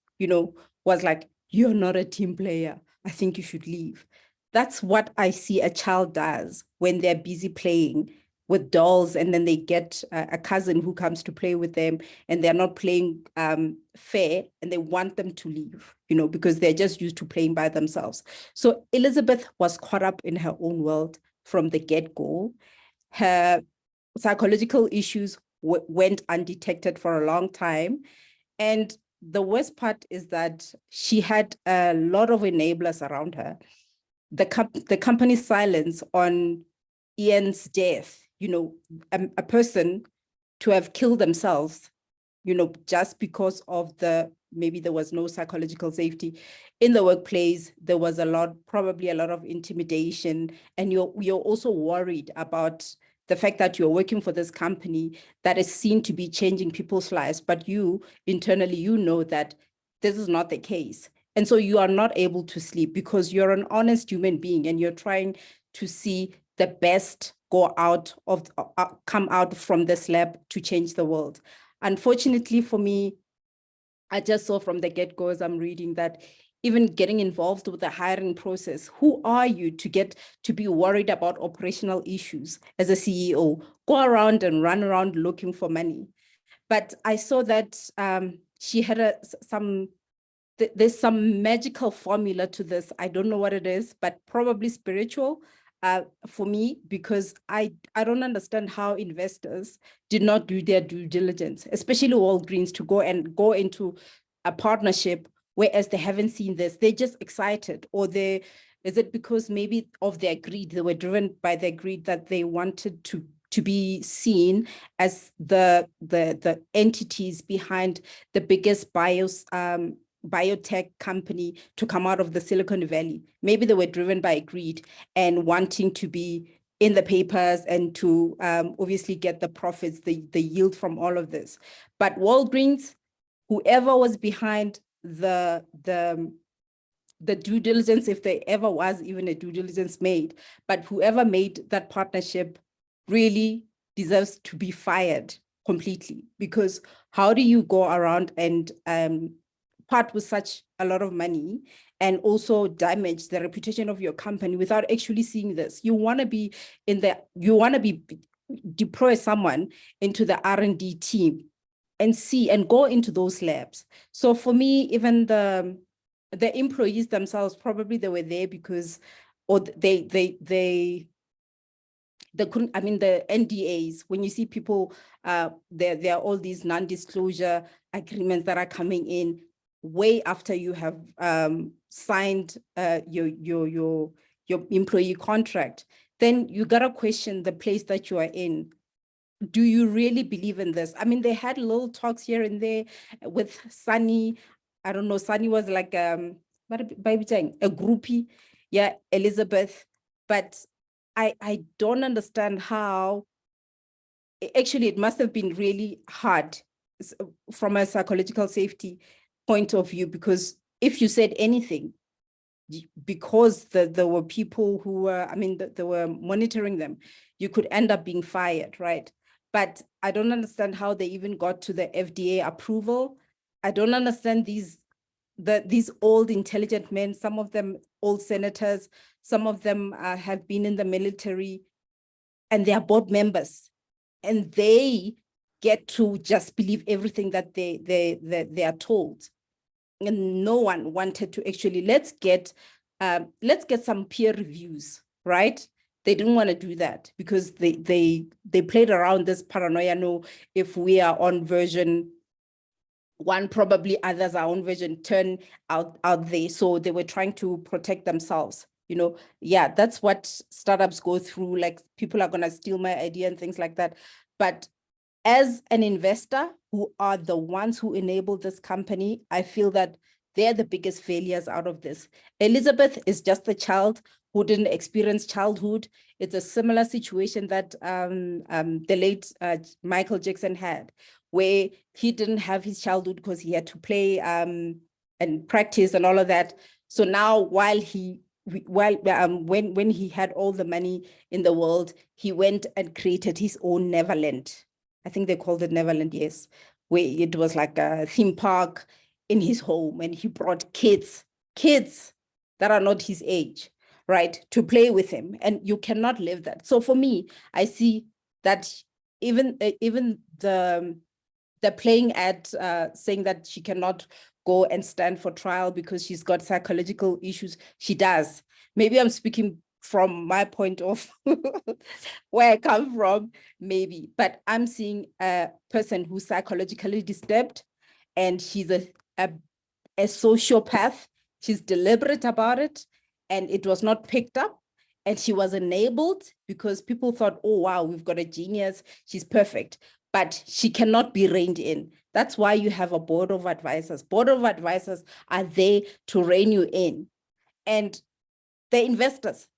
was like, "You're not a team player. I think you should leave." That's what I see a child does when they're busy playing with dolls, and then they get a cousin who comes to play with them, and they're not playing fair, and they want them to leave, because they're just used to playing by themselves. So Elizabeth was caught up in her own world from the get-go. Her psychological issues went undetected for a long time. And the worst part is that she had a lot of enablers around her. The company's silence on Ian's death, a person to have killed themselves, just because of maybe there was no psychological safety in the workplace. There was probably a lot of intimidation, and you're also worried about the fact that you're working for this company that is seen to be changing people's lives, but you internally, that this is not the case. And so you are not able to sleep because you're an honest human being and you're trying to see the best come out from this lab to change the world. Unfortunately for me, I just saw from the get-go as I'm reading that even getting involved with the hiring process, who are you to be worried about operational issues as a CEO? Go around and run around looking for money. But I saw that she had there's some magical formula to this. I don't know what it is, but probably spiritual for me, because I don't understand how investors did not do their due diligence, especially Walgreens, to go into a partnership, whereas they haven't seen this. They're just excited, or they Is it because maybe of their greed? They were driven by their greed, that they wanted to be seen as the entities behind the biggest biotech company to come out of the Silicon Valley. Maybe they were driven by greed and wanting to be in the papers and to obviously get the profits, the yield from all of this. But Walgreens, whoever was behind the due diligence, if there ever was even a due diligence made, but whoever made that partnership really deserves to be fired completely, because how do you go around and part with such a lot of money and also damage the reputation of your company without actually seeing this? You want to be deploy someone into the R&D team and see and go into those labs. So for me, even the employees themselves, probably they were there because, or they couldn't, I mean, the NDAs, when you see people, there are all these non-disclosure agreements that are coming in way after you have signed your employee contract, then you gotta question the place that you are in. Do you really believe in this? I mean, they had little talks here and there with Sunny. I don't know, Sunny was like a groupie, yeah, Elizabeth. But I don't understand how, actually, it must have been really hard from a psychological safety point of view, because if you said anything, because there were people who were, I mean, they were monitoring them, you could end up being fired, right? But I don't understand how they even got to the FDA approval. I don't understand these old intelligent men, some of them old senators, some of them have been in the military, and they are board members, and they get to just believe everything that they are told. And no one wanted to actually, let's get some peer reviews, right? They didn't want to do that because they played around this paranoia. No, if we are on version 1, probably others are on version 10 out there. So they were trying to protect themselves. You know, yeah, that's what startups go through. Like, people are gonna steal my idea and things like that. But as an investor, who are the ones who enable this company, I feel that they're the biggest failures out of this. Elizabeth is just a child who didn't experience childhood. It's a similar situation that the late Michael Jackson had, where he didn't have his childhood because he had to play and practice and all of that. So now, when he had all the money in the world, he went and created his own Neverland. I think they called it Neverland, yes, where it was like a theme park in his home, and he brought kids that are not his age, right, to play with him, and you cannot live that. So for me, I see that even the playing at saying that she cannot go and stand for trial because she's got psychological issues. She does. Maybe I'm speaking from my point of where I come from, maybe, but I'm seeing a person who's psychologically disturbed, and she's a sociopath. She's deliberate about it, and it was not picked up, and she was enabled because people thought, oh, wow, we've got a genius, she's perfect, but she cannot be reined in. That's why you have a board of advisors. Board of advisors are there to rein you in. And the investors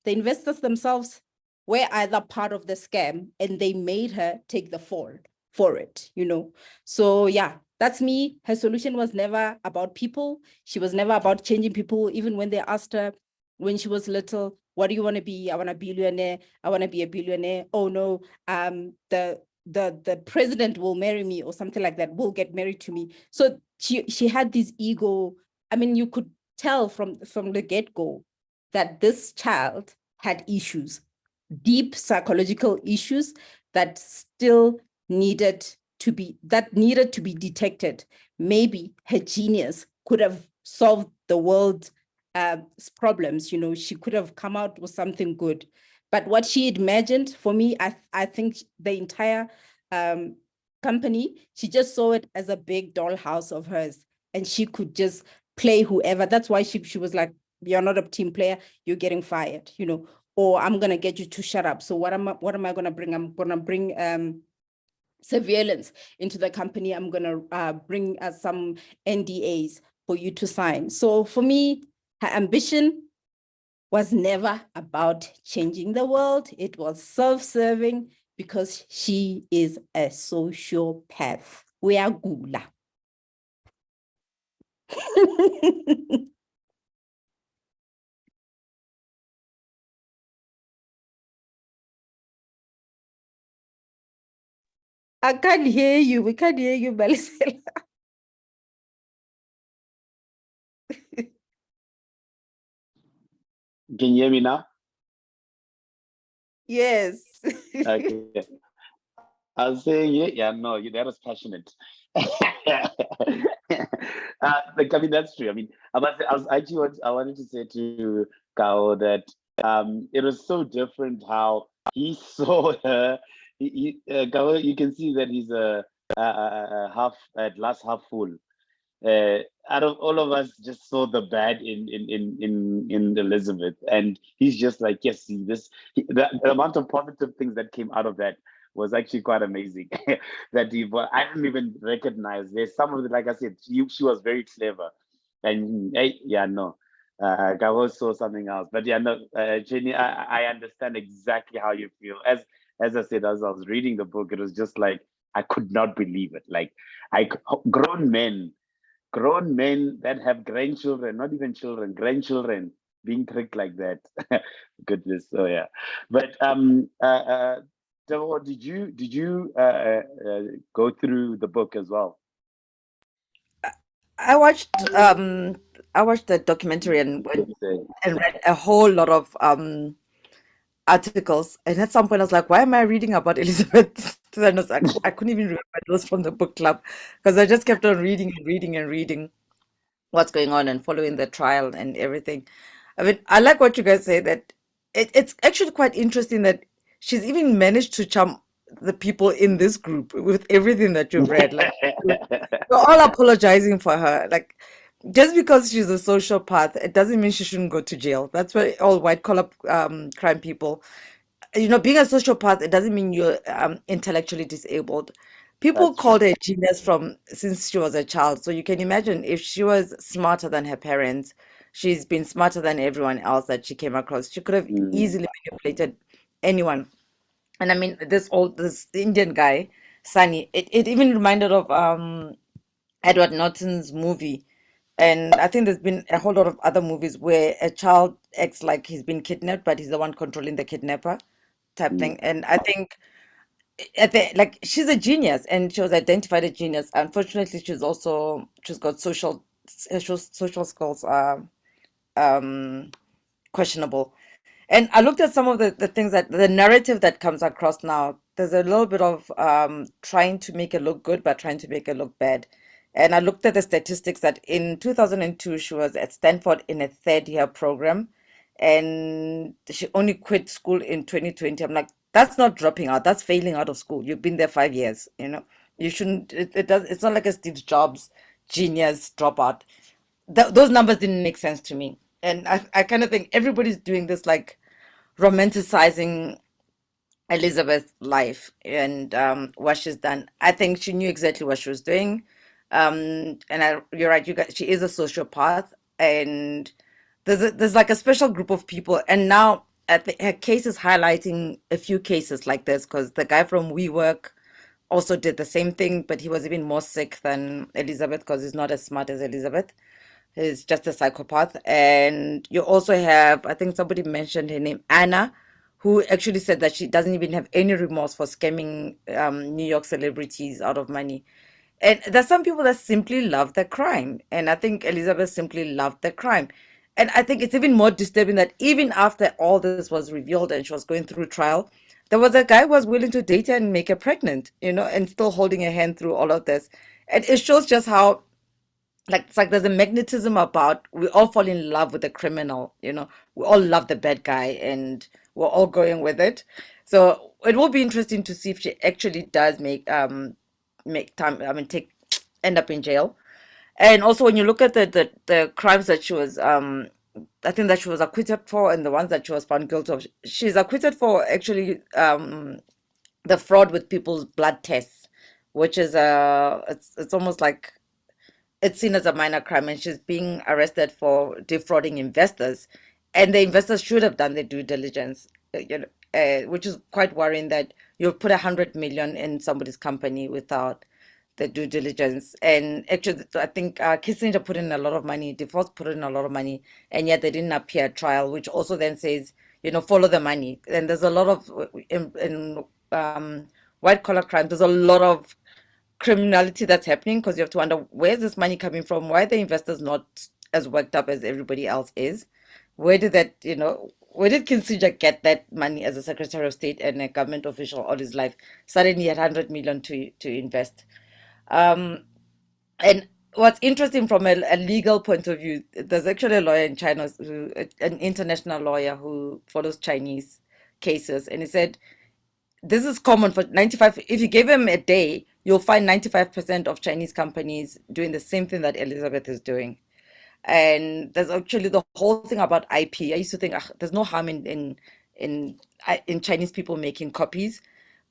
themselves were either part of the scam, and they made her take the fall for it, you know? So yeah, that's me. Her solution was never about people. She was never about changing people. Even when they asked her when she was little, what do you want to be? I want to be a billionaire. I want to be a billionaire. Oh no, the president will marry me, or something like that, will get married to me. So she had this ego. I mean, you could tell from the get-go that this child had issues, deep psychological issues that still needed to be detected. Maybe her genius could have solved the world's problems. You know, she could have come out with something good. But what she imagined, for me, I think the entire company, she just saw it as a big dollhouse of hers, and she could just play whoever. That's why she was like, you're not a team player, you're getting fired, or I'm going to get you to shut up. So what am I going to bring? I'm going to bring surveillance into the company. I'm going to bring some NDAs for you to sign. So for me, her ambition was never about changing the world. It was self-serving because she is a sociopath. We are gula. I can't hear you. We can't hear you, Malisela. Can you hear me now? Yes. Okay. I was saying, no, that was passionate. Like, I mean, that's true. I mean, I wanted to say to Kao that it was so different how he saw her. Kao, you can see that he's a half at last half full. Out of all of us, just saw the bad in Elizabeth, and he's just like, yes, see this. The amount of positive things that came out of that was actually quite amazing. That I didn't even recognize. There's some of the, like I said, she was very clever, and Gabo saw something else. But Jenny, I understand exactly how you feel. As I said, as I was reading the book, it was just like I could not believe it. Like grown men that have grandchildren, not even children, grandchildren being tricked like that. Goodness, so yeah. But Devo, did you go through the book as well? I watched the documentary and read a whole lot of articles, and at some point I was like, why am I reading about Elizabeth Theranos? I couldn't even remember it was from the book club, because I just kept on reading and reading and reading what's going on and following the trial and everything. I mean, I like what you guys say, that it's actually quite interesting that she's even managed to charm the people in this group with everything that you've read. Like, you're all apologizing for her. Like, just because she's a sociopath, it doesn't mean she shouldn't go to jail. That's why all white collar crime people, being a sociopath, it doesn't mean you're intellectually disabled. People That's called her a genius since she was a child. So you can imagine, if she was smarter than her parents, she's been smarter than everyone else that she came across. She could have easily manipulated anyone. And I mean, this Indian guy, Sunny, it even reminded of Edward Norton's movie. And I think there's been a whole lot of other movies where a child acts like he's been kidnapped, but he's the one controlling the kidnapper type thing. And I think like, she's a genius, and she was identified a genius. Unfortunately, she's got social skills are questionable. And I looked at some of the things, that the narrative that comes across now. There's a little bit of trying to make it look good, but trying to make it look bad. And I looked at the statistics that in 2002, she was at Stanford in a third-year program, and she only quit school in 2020. I'm like, that's not dropping out. That's failing out of school. You've been there 5 years. You shouldn't. It's not like a Steve Jobs genius dropout. Those numbers didn't make sense to me. And I kind of think everybody's doing this, like, romanticizing Elizabeth's life and what she's done. I think she knew exactly what she was doing. You're right. She is a sociopath, and there's like a special group of people. And now her case is highlighting a few cases like this, because the guy from WeWork also did the same thing, but he was even more sick than Elizabeth, because he's not as smart as Elizabeth. He's just a psychopath. And you also have, I think somebody mentioned her name, Anna, who actually said that she doesn't even have any remorse for scamming New York celebrities out of money. And there's some people that simply love the crime. And I think Elizabeth simply loved the crime. And I think it's even more disturbing that even after all this was revealed and she was going through trial, there was a guy who was willing to date her and make her pregnant, and still holding her hand through all of this. And it shows just how, like, it's like there's a magnetism about, we all fall in love with the criminal, we all love the bad guy, and we're all going with it. So it will be interesting to see if she actually does make time, I mean, end up in jail. And also, when you look at the crimes that she was I think that she was acquitted for, and the ones that she was found guilty of. She's acquitted for actually the fraud with people's blood tests, which is it's almost like it's seen as a minor crime, and she's being arrested for defrauding investors, and the investors should have done their due diligence. Which is quite worrying that you'll put 100 million in somebody's company without the due diligence. And actually, I think Kissinger put in a lot of money, DeForest put in a lot of money, and yet they didn't appear at trial, which also then says, follow the money. And there's a lot of, in white collar crime, there's a lot of criminality that's happening because you have to wonder, where's this money coming from? Why are the investors not as worked up as everybody else is? Where did where did Kissinger get that money as a Secretary of State and a government official all his life? Suddenly he had 100 million to invest. And what's interesting from a legal point of view, there's actually a lawyer in China, an international lawyer who follows Chinese cases, and he said this is common for 95. If you give him a day, you'll find 95% of Chinese companies doing the same thing that Elizabeth is doing. And there's actually the whole thing about IP. I used to think there's no harm in Chinese people making copies,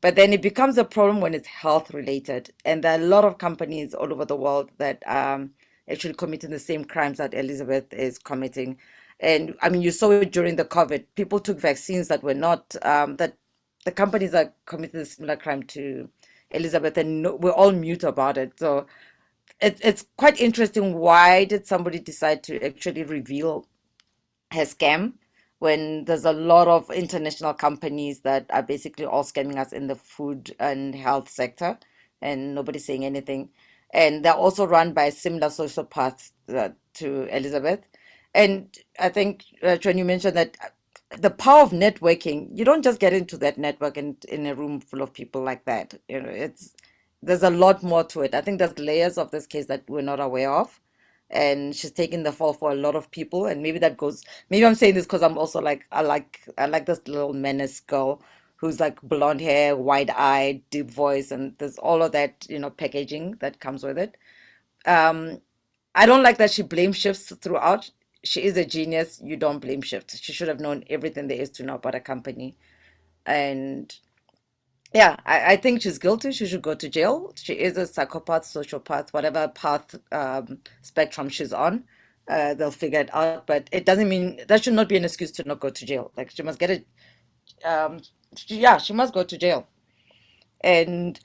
but then it becomes a problem when it's health related. And there are a lot of companies all over the world that actually committing the same crimes that Elizabeth is committing. And I mean, you saw it during the COVID. People took vaccines that were not that the companies that committed a similar crime to Elizabeth, and we're all mute about it. So it's quite interesting. Why did somebody decide to actually reveal her scam when there's a lot of international companies that are basically all scamming us in the food and health sector, and nobody's saying anything? And they're also run by similar sociopaths to Elizabeth. And I think when you mentioned that the power of networking, you don't just get into that network in a room full of people like that. There's a lot more to it. I think there's layers of this case that we're not aware of, and she's taking the fall for a lot of people. And maybe that goes. Maybe I'm saying this because I'm also like I like this little menace girl who's like blonde hair, wide-eyed, deep voice, and there's all of that packaging that comes with it. I don't like that she blame shifts throughout. She is a genius. You don't blame shift. She should have known everything there is to know about a company. And yeah, I think she's guilty. She should go to jail. She is a psychopath, sociopath, whatever path spectrum she's on. They'll figure it out. But it doesn't mean that should not be an excuse to not go to jail. Like she must get it. She must go to jail. And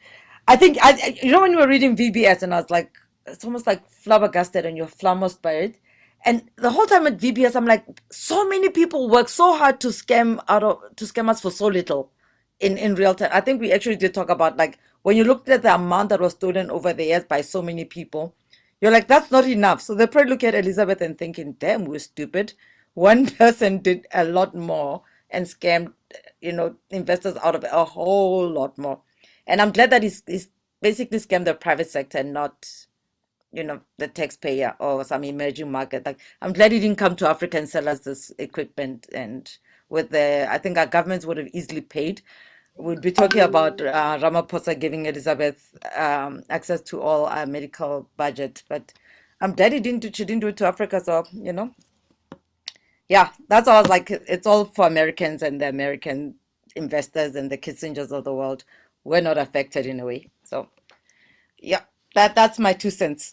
I think when you were reading VBS, and I was like, it's almost like flabbergasted, and you're flummoxed by it. And the whole time at VBS, I'm like, so many people work so hard to scam us for so little in real time. I think we actually did talk about, like, when you looked at the amount that was stolen over the years by so many people, you're like, that's not enough. So they probably look at Elizabeth and thinking, damn, we're stupid. One person did a lot more and scammed, investors out of a whole lot more. And I'm glad that he's basically scammed the private sector and not, the taxpayer or some emerging market. Like, I'm glad he didn't come to Africa and sell us this equipment. And I think our governments would have easily paid. We'd be talking about Ramaphosa giving Elizabeth access to all our medical budget. But I'm glad she didn't do it to Africa. So, yeah, that's all. I was like, it's all for Americans and the American investors and the Kissingers of the world. We're not affected in a way. So, yeah, that's my 2 cents.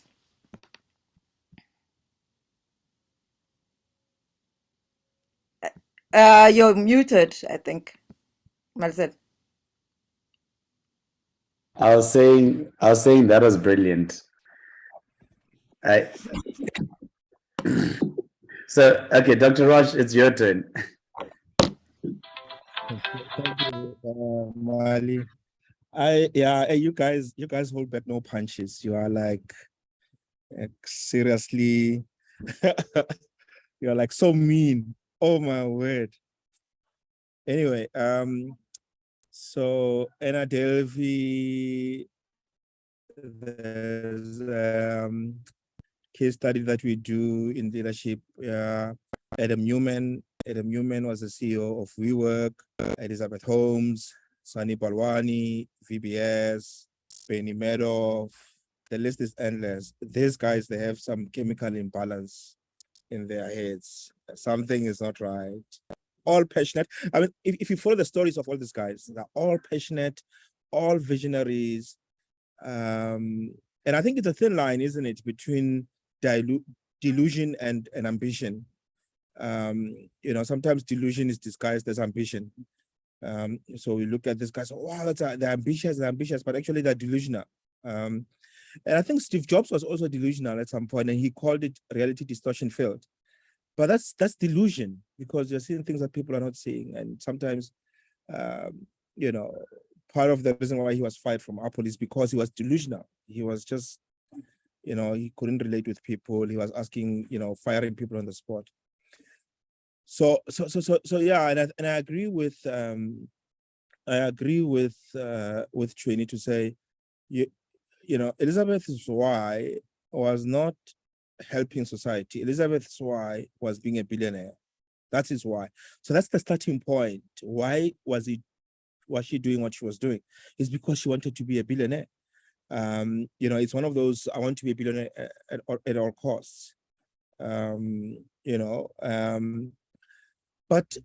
You're muted, I think, Marcel. I was saying that was brilliant. So, okay, Dr. Raj, it's your turn. Thank you, Mali. You guys hold back no punches. You are like seriously, you're like so mean. Oh my word. Anyway, so Anna Delvey, there's case study that we do in leadership. Adam Newman was the CEO of WeWork. Elizabeth Holmes, Sunny Balwani, VBS, Benny Madoff. The list is endless. These guys, they have some chemical imbalance in their heads. Something is not right. All passionate. I mean, if you follow the stories of all these guys, they're all passionate, all visionaries. And I think it's a thin line, isn't it, between delusion and ambition. Sometimes delusion is disguised as ambition. So we look at this guy, so wow, they're ambitious, but actually they're delusional. And I think Steve Jobs was also delusional at some point, and he called it reality distortion field. But that's delusion, because you're seeing things that people are not seeing. And sometimes, part of the reason why he was fired from Apple is because he was delusional. He was just, he couldn't relate with people. He was asking, firing people on the spot. So yeah, and I agree with Trini to say, Elizabeth's why was not helping society. Elizabeth's why was being a billionaire. That's his why. So that's the starting point. Why was she doing what she was doing? It's because she wanted to be a billionaire. It's one of those, I want to be a billionaire at all costs. But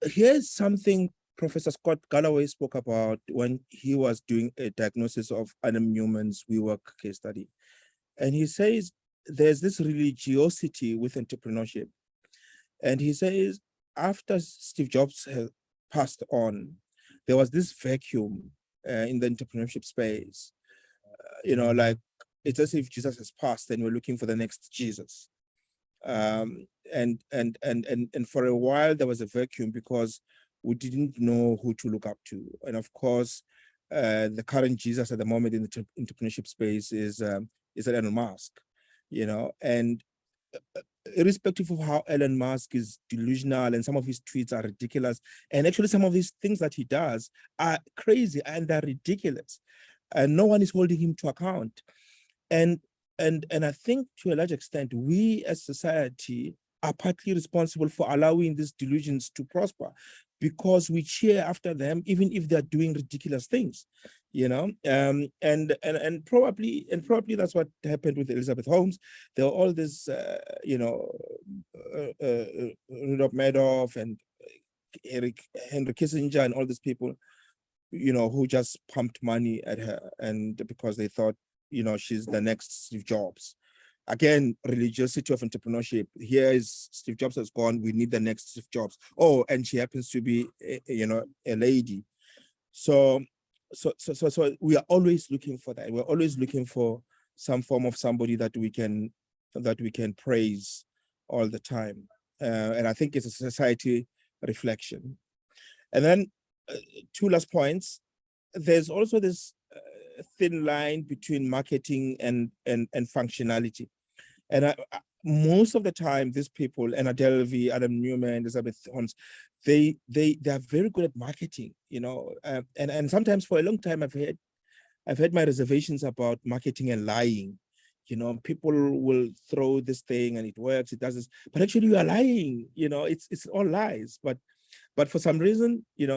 here's something Professor Scott Galloway spoke about when he was doing a diagnosis of Adam Newman's WeWork case study. And he says there's this religiosity with entrepreneurship. And he says after Steve Jobs had passed on, there was this vacuum in the entrepreneurship space. Like it's as if Jesus has passed and we're looking for the next Jesus. And for a while there was a vacuum because we didn't know who to look up to. And of course, the current Jesus at the moment in the entrepreneurship space is Elon Musk, and irrespective of how Elon Musk is delusional and some of his tweets are ridiculous, and actually some of these things that he does are crazy and they're ridiculous, and no one is holding him to account. And I think to a large extent, we as society are partly responsible for allowing these delusions to prosper, because we cheer after them, even if they're doing ridiculous things, and probably that's what happened with Elizabeth Holmes. There were all this, Rudolph Madoff and Henry Kissinger and all these people, who just pumped money at her, and because they thought, she's the next Steve Jobs. Again, religiosity of entrepreneurship. Here is Steve Jobs has gone. We need the next Steve Jobs. Oh, and she happens to be, a lady. So we are always looking for that. We're always looking for some form of somebody that we can praise all the time. And I think it's a society reflection. And then two last points. There's also this thin line between marketing and functionality. And most of the time, these people, Anna Delvey, Adam Newman, Elizabeth Holmes, they are very good at marketing, and sometimes for a long time I've had my reservations about marketing and lying. People will throw this thing and it works, it does this, but actually you are lying. It's all lies. But for some reason, you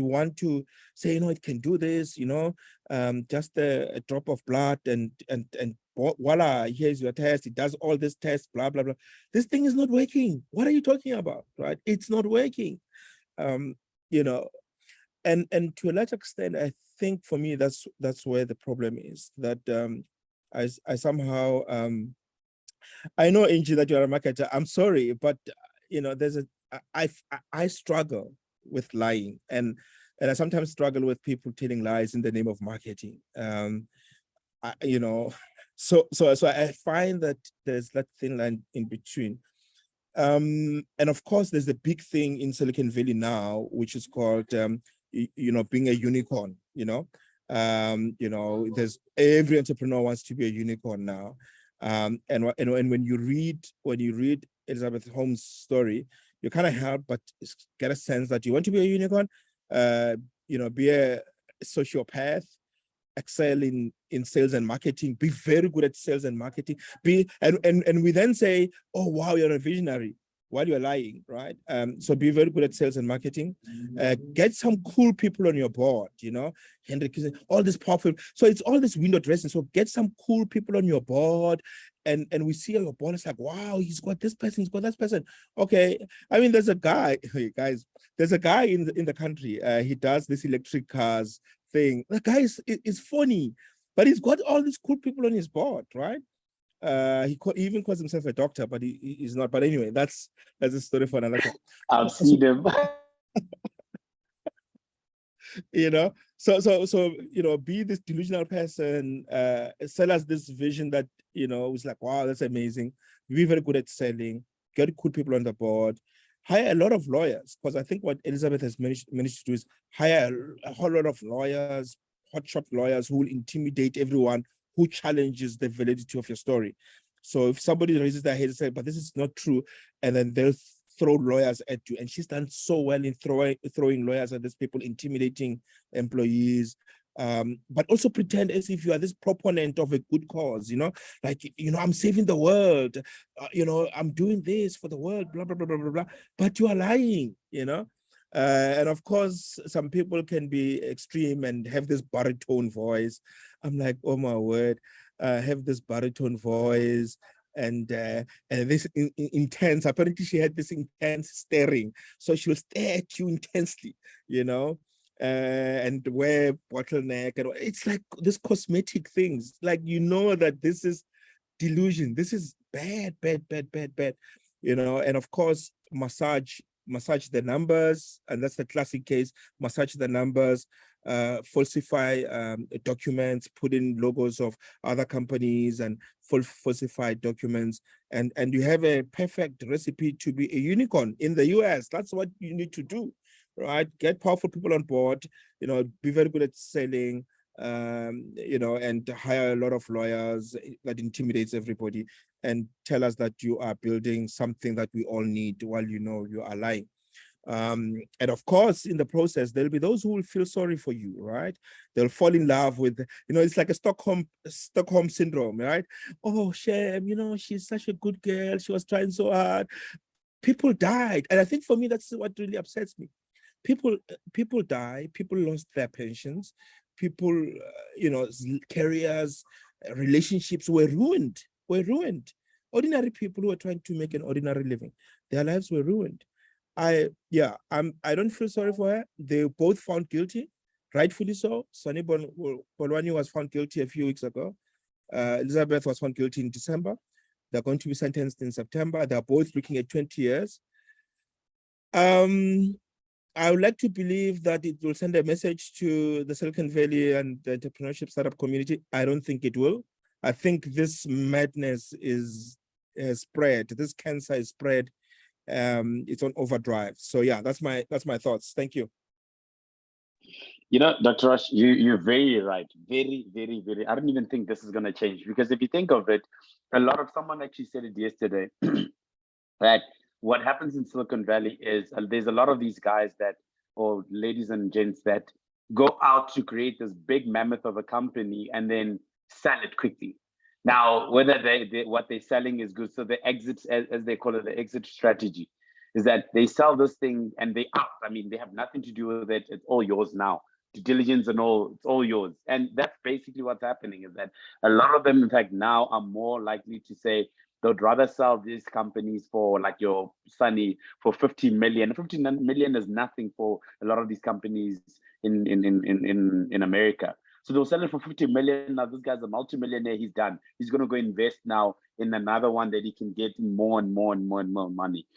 want to say, it can do this, just a drop of blood and voila, here's your test. It does all this tests, blah, blah, blah. This thing is not working. What are you talking about, right? It's not working. And to a large extent, I think for me, that's where the problem is, that I somehow, I know, Angie, that you're a marketer. I'm sorry, but I struggle with lying, and I sometimes struggle with people telling lies in the name of marketing. So I find that there's that thin line in between. And of course, there's a big thing in Silicon Valley now, which is called, being a unicorn. There's every entrepreneur wants to be a unicorn now. And when you read Elizabeth Holmes' story, you kind of help, but get a sense that you want to be a unicorn, be a sociopath, excel in sales and marketing, be very good at sales and marketing, and we then say, oh wow, you're a visionary. while you're lying, right? So be very good at sales and marketing. Get some cool people on your board, you know, Henrik, all this powerful. So it's all this window dressing. So get some cool people on your board. And we see your board, it's like, wow, he's got this person, he's got that person. Okay, I mean, there's a guy, hey guys, there's a guy in the country. He does this electric cars thing. The guy is funny, but he's got all these cool people on his board, right? He even calls himself a doctor, but he's not. But anyway, that's a story for another time. I've seen him. You know, so you know, be this delusional person, sell us this vision that, you know, it's like, wow, that's amazing. Be very good at selling, get cool people on the board, hire a lot of lawyers, because I think what Elizabeth has managed to do is hire a whole lot of lawyers, hotshot lawyers who will intimidate everyone who challenges the validity of your story. So if somebody raises their head and says, but this is not true, and then they'll throw lawyers at you. And she's done so well in throwing lawyers at these people, intimidating employees, but also pretend as if you are this proponent of a good cause, you know, like, you know, I'm saving the world, you know, I'm doing this for the world, blah, blah, blah, blah, blah, blah, but you are lying, you know. And of course, some people can be extreme and have this baritone voice. I'm like, oh my word, have this baritone voice. And this intense, apparently she had this intense staring. So she will stare at you intensely, you know, and wear bottleneck. And it's like this cosmetic things, like, you know, that this is delusion. This is bad, you know. And of course, massage the numbers. And that's the classic case, massage the numbers, falsify documents, put in logos of other companies and falsify documents, and you have a perfect recipe to be a unicorn in the US. That's what you need to do, right? Get powerful people on board, you know, be very good at selling, you know, and hire a lot of lawyers that intimidates everybody, and tell us that you are building something that we all need while you know you are lying. And of course, in the process, there'll be those who will feel sorry for you, right? They'll fall in love with, you know, it's like a Stockholm syndrome, right? Oh, shame, you know, she's such a good girl. She was trying so hard. People died. And I think for me, that's what really upsets me. People die, people lost their pensions, people, you know, careers, relationships were ruined. Ordinary people who were trying to make an ordinary living, their lives were ruined. I don't feel sorry for her. They both found guilty, rightfully so. Sunny Bolwani was found guilty a few weeks ago. Elizabeth was found guilty in December. They're going to be sentenced in September. They're both looking at 20 years. I would like to believe that it will send a message to the Silicon Valley and the entrepreneurship startup community. I don't think it will. I think this madness is spread. This cancer is spread. It's on overdrive. So yeah, that's my thoughts. Thank you. You know, Dr. Rush, you're very right. Very, very, very. I don't even think this is going to change, because if you think of it, someone actually said it yesterday, that what happens in Silicon Valley is there's a lot of these guys or ladies and gents that go out to create this big mammoth of a company and then sell it quickly. Now, whether what they're selling is good, so the exit, as they call it, the exit strategy, is that they sell this thing and they out. I mean, they have nothing to do with it. It's all yours now. Due diligence and all, it's all yours. And that's basically what's happening, is that a lot of them, in fact, now are more likely to say they'd rather sell these companies for, like your Sunny, for 50 million. 50 million is nothing for a lot of these companies in America. So they'll sell it for 50 million. Now this guy's a multimillionaire. He's done. He's going to go invest now in another one that he can get more and more and more and more money.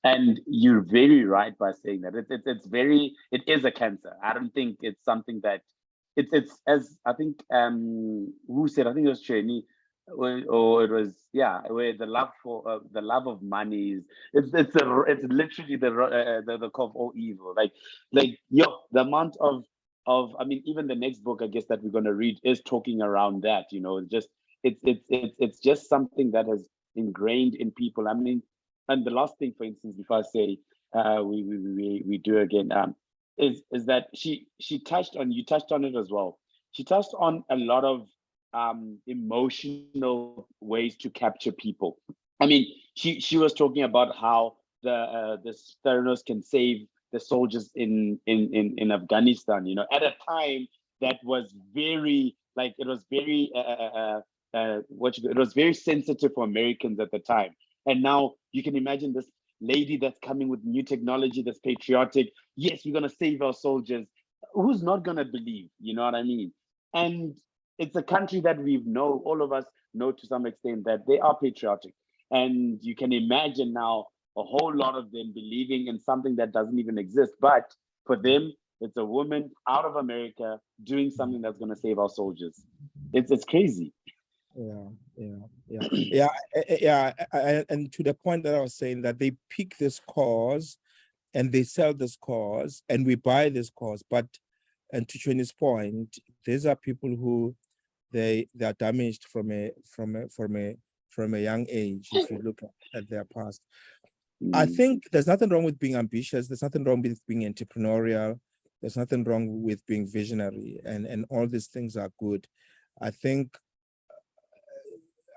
And you're very right by saying that it is a cancer. I don't think it's something that it's as I think who said, I think it was Cheney, or it was, yeah, where the love of money is it's literally the core of all evil. Like the amount of I mean, even the next book, I guess, that we're going to read is talking around that, you know, it's just something that has ingrained in people. I mean, and the last thing, for instance, before I say we do again, is that you touched on it as well. She touched on a lot of emotional ways to capture people. I mean, she was talking about how this Theranos can save the soldiers in Afghanistan. You know, at a time that was very it was very it was very sensitive for Americans at the time. And now you can imagine this lady that's coming with new technology that's patriotic. Yes, we're gonna save our soldiers. Who's not gonna believe? You know what I mean? And it's a country that all of us know to some extent that they are patriotic. And you can imagine now a whole lot of them believing in something that doesn't even exist. But for them, it's a woman out of America doing something that's going to save our soldiers. It's crazy. And to the point that I was saying, that they pick this cause and they sell this cause and we buy this cause. But, and to Chuni's point, these are people who they are damaged from a young age. If you look at their past, I think there's nothing wrong with being ambitious. There's nothing wrong with being entrepreneurial. There's nothing wrong with being visionary, and all these things are good. I think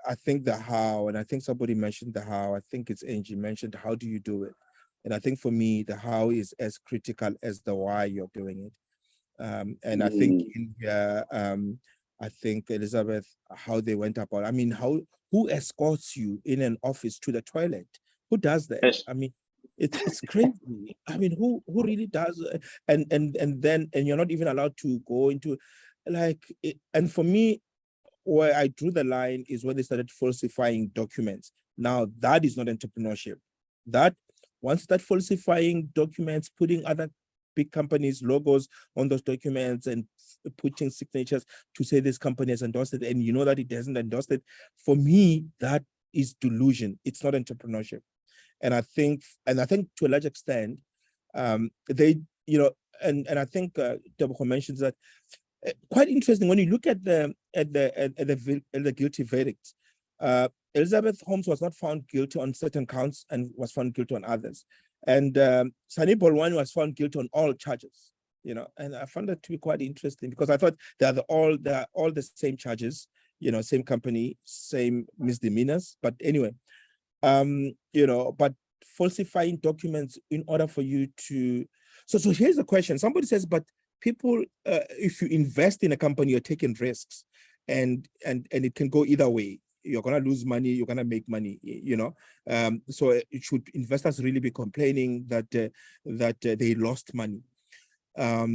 the how, and I think somebody mentioned the how. I think it's Angie mentioned, how do you do it? And I think for me, the how is as critical as the why you're doing it. And I think I think Elizabeth, how they went about. I mean, who escorts you in an office to the toilet? Who does that? I mean, it's crazy. I mean, who really does? And you're not even allowed to go into and for me, where I drew the line is when they started falsifying documents. Now that is not entrepreneurship. That once that falsifying documents, putting other big companies' logos on those documents and putting signatures to say this company has endorsed it, and you know that it hasn't endorsed it. For me, that is delusion. It's not entrepreneurship. And I think to a large extent, they, you know, and I think Deborah mentions that quite interesting when you look at the guilty verdict. Elizabeth Holmes was not found guilty on certain counts and was found guilty on others. And Sunny Bolwani was found guilty on all charges. You know, and I found that to be quite interesting because I thought they are all the same charges. You know, same company, same misdemeanors. But anyway, you know, but falsifying documents in order for you to. So here's the question. Somebody says, but people, if you invest in a company, you're taking risks, and it can go either way. You're gonna lose money, you're gonna make money, you know. So it should investors really be complaining that they lost money? My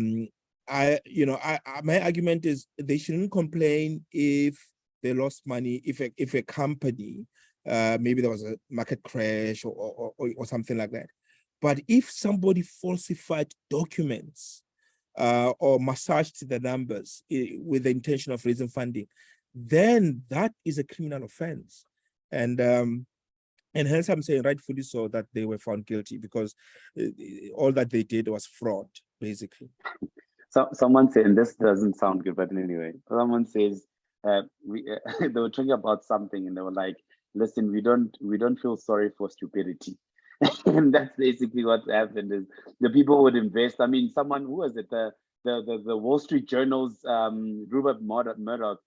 argument is they shouldn't complain if they lost money, if a company, maybe there was a market crash or something like that. But if somebody falsified documents or massaged the numbers with the intention of raising funding, then that is a criminal offense. And hence I'm saying rightfully so that they were found guilty, because all that they did was fraud, basically. So someone said, and this doesn't sound good, but anyway, someone says they were talking about something and they were like, listen, we don't feel sorry for stupidity. And that's basically what happened. Is the people would invest. I mean, someone, who was it? The Wall Street Journal's Rupert Murdoch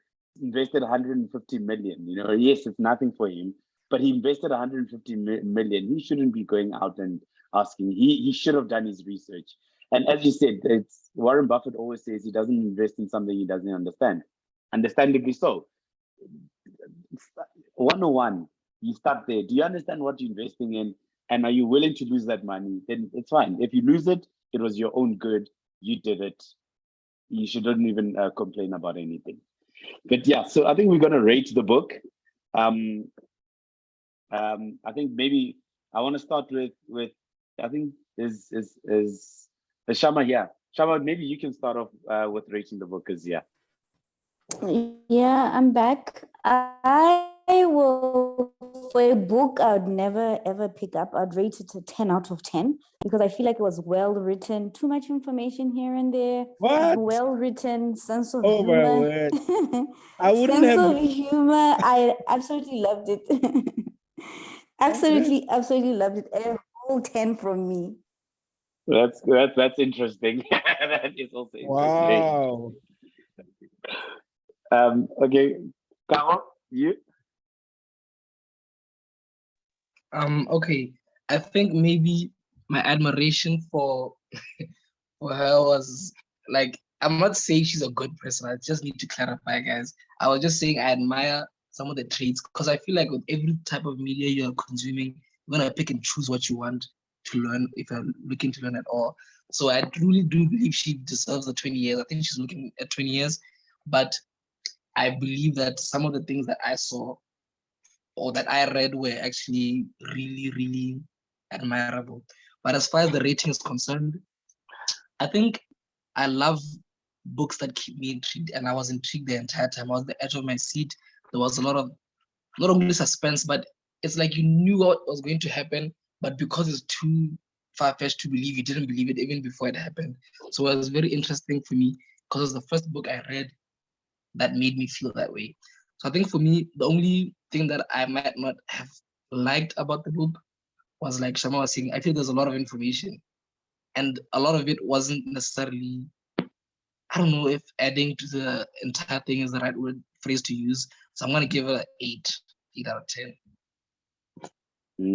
invested 150 million. You know, yes, it's nothing for him, but he invested 150 million. He shouldn't be going out and asking. He should have done his research. And as you said, it's Warren Buffett always says he doesn't invest in something he doesn't understand. Understandably so. 101, you start there. Do you understand what you're investing in? And are you willing to lose that money? Then it's fine. If you lose it, it was your own good. You did it. You shouldn't even complain about anything. But yeah, so I think we're going to rate the book. I think maybe I want to start with I think is Shama here. Shama, maybe you can start off with rating the book, because yeah. Yeah, I'm back. I will, for a book I'd never ever pick up, I'd rate it a 10 out of 10, because I feel like it was well written, too much information here and there. What? Well written, sense of Oh, humor. my word. I wouldn't Sense have. of humor. I absolutely loved it. Absolutely loved it. A whole 10 from me. That's interesting. That is also interesting. Wow. Okay, Carol, you? Okay. I think maybe my admiration for her was like, I'm not saying she's a good person. I just need to clarify, guys. I was just saying I admire some of the traits because I feel like with every type of media you're consuming, you're gonna pick and choose what you want to learn if you're looking to learn at all. So I truly do believe she deserves the 20 years. I think she's looking at 20 years, but I believe that some of the things that I saw or that I read were actually really, really admirable. But as far as the rating is concerned, I think I love books that keep me intrigued, and I was intrigued the entire time. I was at the edge of my seat. There was a lot of not only suspense, but it's like you knew what was going to happen, but because it's too far-fetched to believe, you didn't believe it even before it happened. So it was very interesting for me because it was the first book I read that made me feel that way. So I think for me, the only thing that I might not have liked about the book was, like Shama was saying, I feel there's a lot of information, and a lot of it wasn't necessarily, I don't know if adding to the entire thing is the right phrase to use. So I'm gonna give it an 8 out of 10.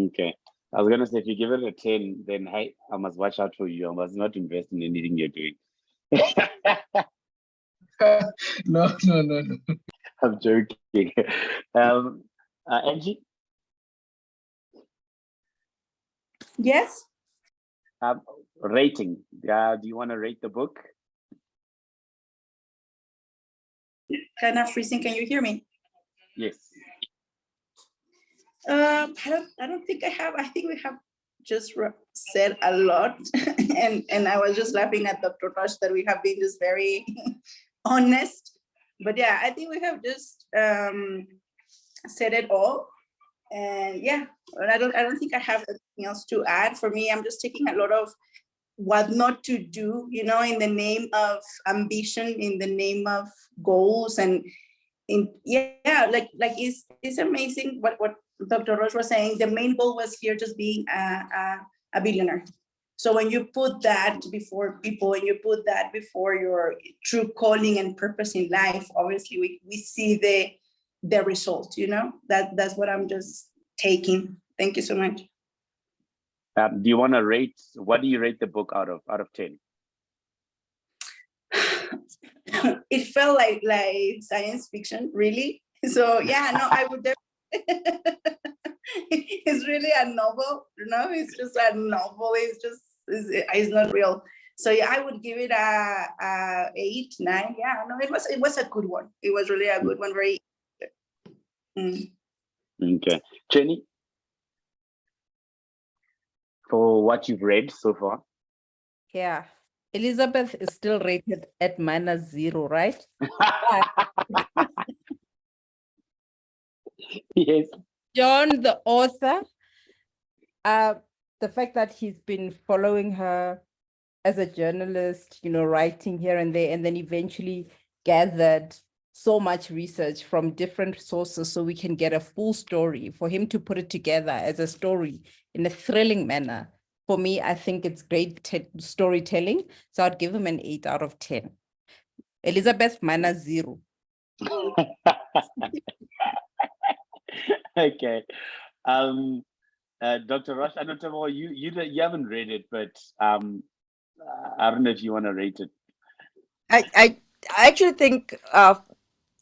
Okay. I was gonna say if you give it a 10, then I must watch out for you. I must not invest in anything you're doing. No. I'm joking. Angie, Yes. rating. Do you want to rate the book? Kind of freezing. Can you hear me? Yes. I don't think I have. I think we have just said a lot, and I was just laughing at Dr. Rush that we have been just very honest. But yeah, I think we have just said it all. And yeah, I don't think I have anything else to add. For me, I'm just taking a lot of what not to do, in the name of ambition, in the name of goals, and like it's amazing what Dr. Roche was saying. The main goal was here just being a billionaire. So when you put that before people and you put that before your true calling and purpose in life, obviously we see the result, that's what I'm just taking. Thank you so much. Do you want to rate, what do you rate the book out of 10? It felt like science fiction, really. So yeah, no, I would definitely. It's really a novel, it's just a novel. It's not real. So yeah, I would give it a 8, 9. Yeah, no, it was a good one. It was really a good one. Very. Okay, Jenny, for what you've read so far. Yeah. Elizabeth is still rated at -0, right? Yes. John, the author, the fact that he's been following her as a journalist, writing here and there, and then eventually gathered so much research from different sources so we can get a full story, for him to put it together as a story in a thrilling manner. For me, I think it's great storytelling. So I'd give him an 8 out of 10. Elizabeth, -0. Okay. Dr. Rush, I don't know, you haven't read it, but I don't know if you want to rate it. I actually think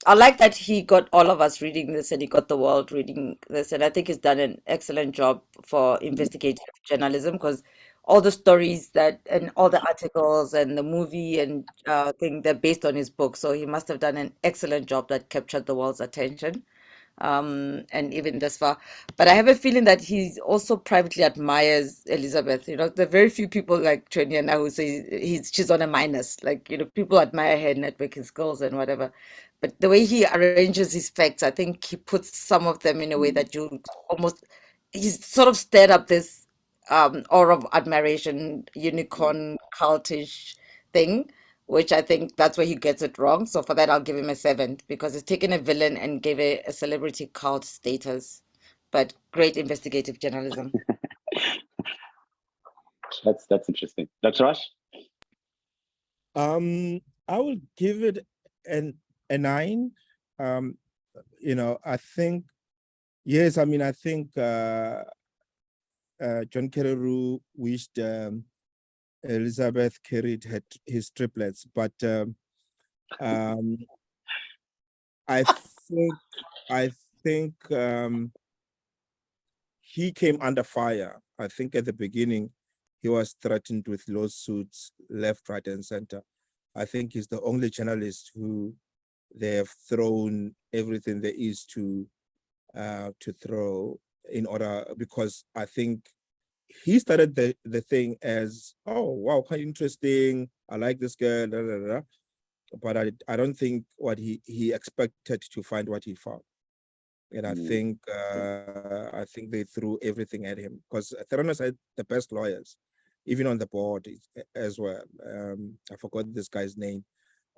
I like that he got all of us reading this and he got the world reading this. And I think he's done an excellent job for investigative journalism, because all the stories and all the articles and the movie and thing, they're based on his book. So he must have done an excellent job that captured the world's attention. And even this far. But I have a feeling that he also privately admires Elizabeth. There are very few people like Trini and I who say she's on a minus. Like, people admire her networking skills and whatever. But the way he arranges his facts, I think he puts some of them in a way that he's sort of stirred up this aura of admiration, unicorn cultish thing, which I think that's where he gets it wrong. So for that, I'll give him a 7, because he's taken a villain and gave it a celebrity cult status. But great investigative journalism. That's interesting. Dr. Rush? I will give it a 9. I think, yes, I think John Carreyrou wished Elizabeth carried his triplets, but I think he came under fire. I think at the beginning, he was threatened with lawsuits left, right, and center. I think he's the only journalist who they have thrown everything there is to throw in order, because I think he started the thing as, oh wow, quite interesting. I like this girl, da, da, da. But I don't think what he expected to find what he found. And I think they threw everything at him, because Theranos had the best lawyers, even on the board as well. I forgot this guy's name,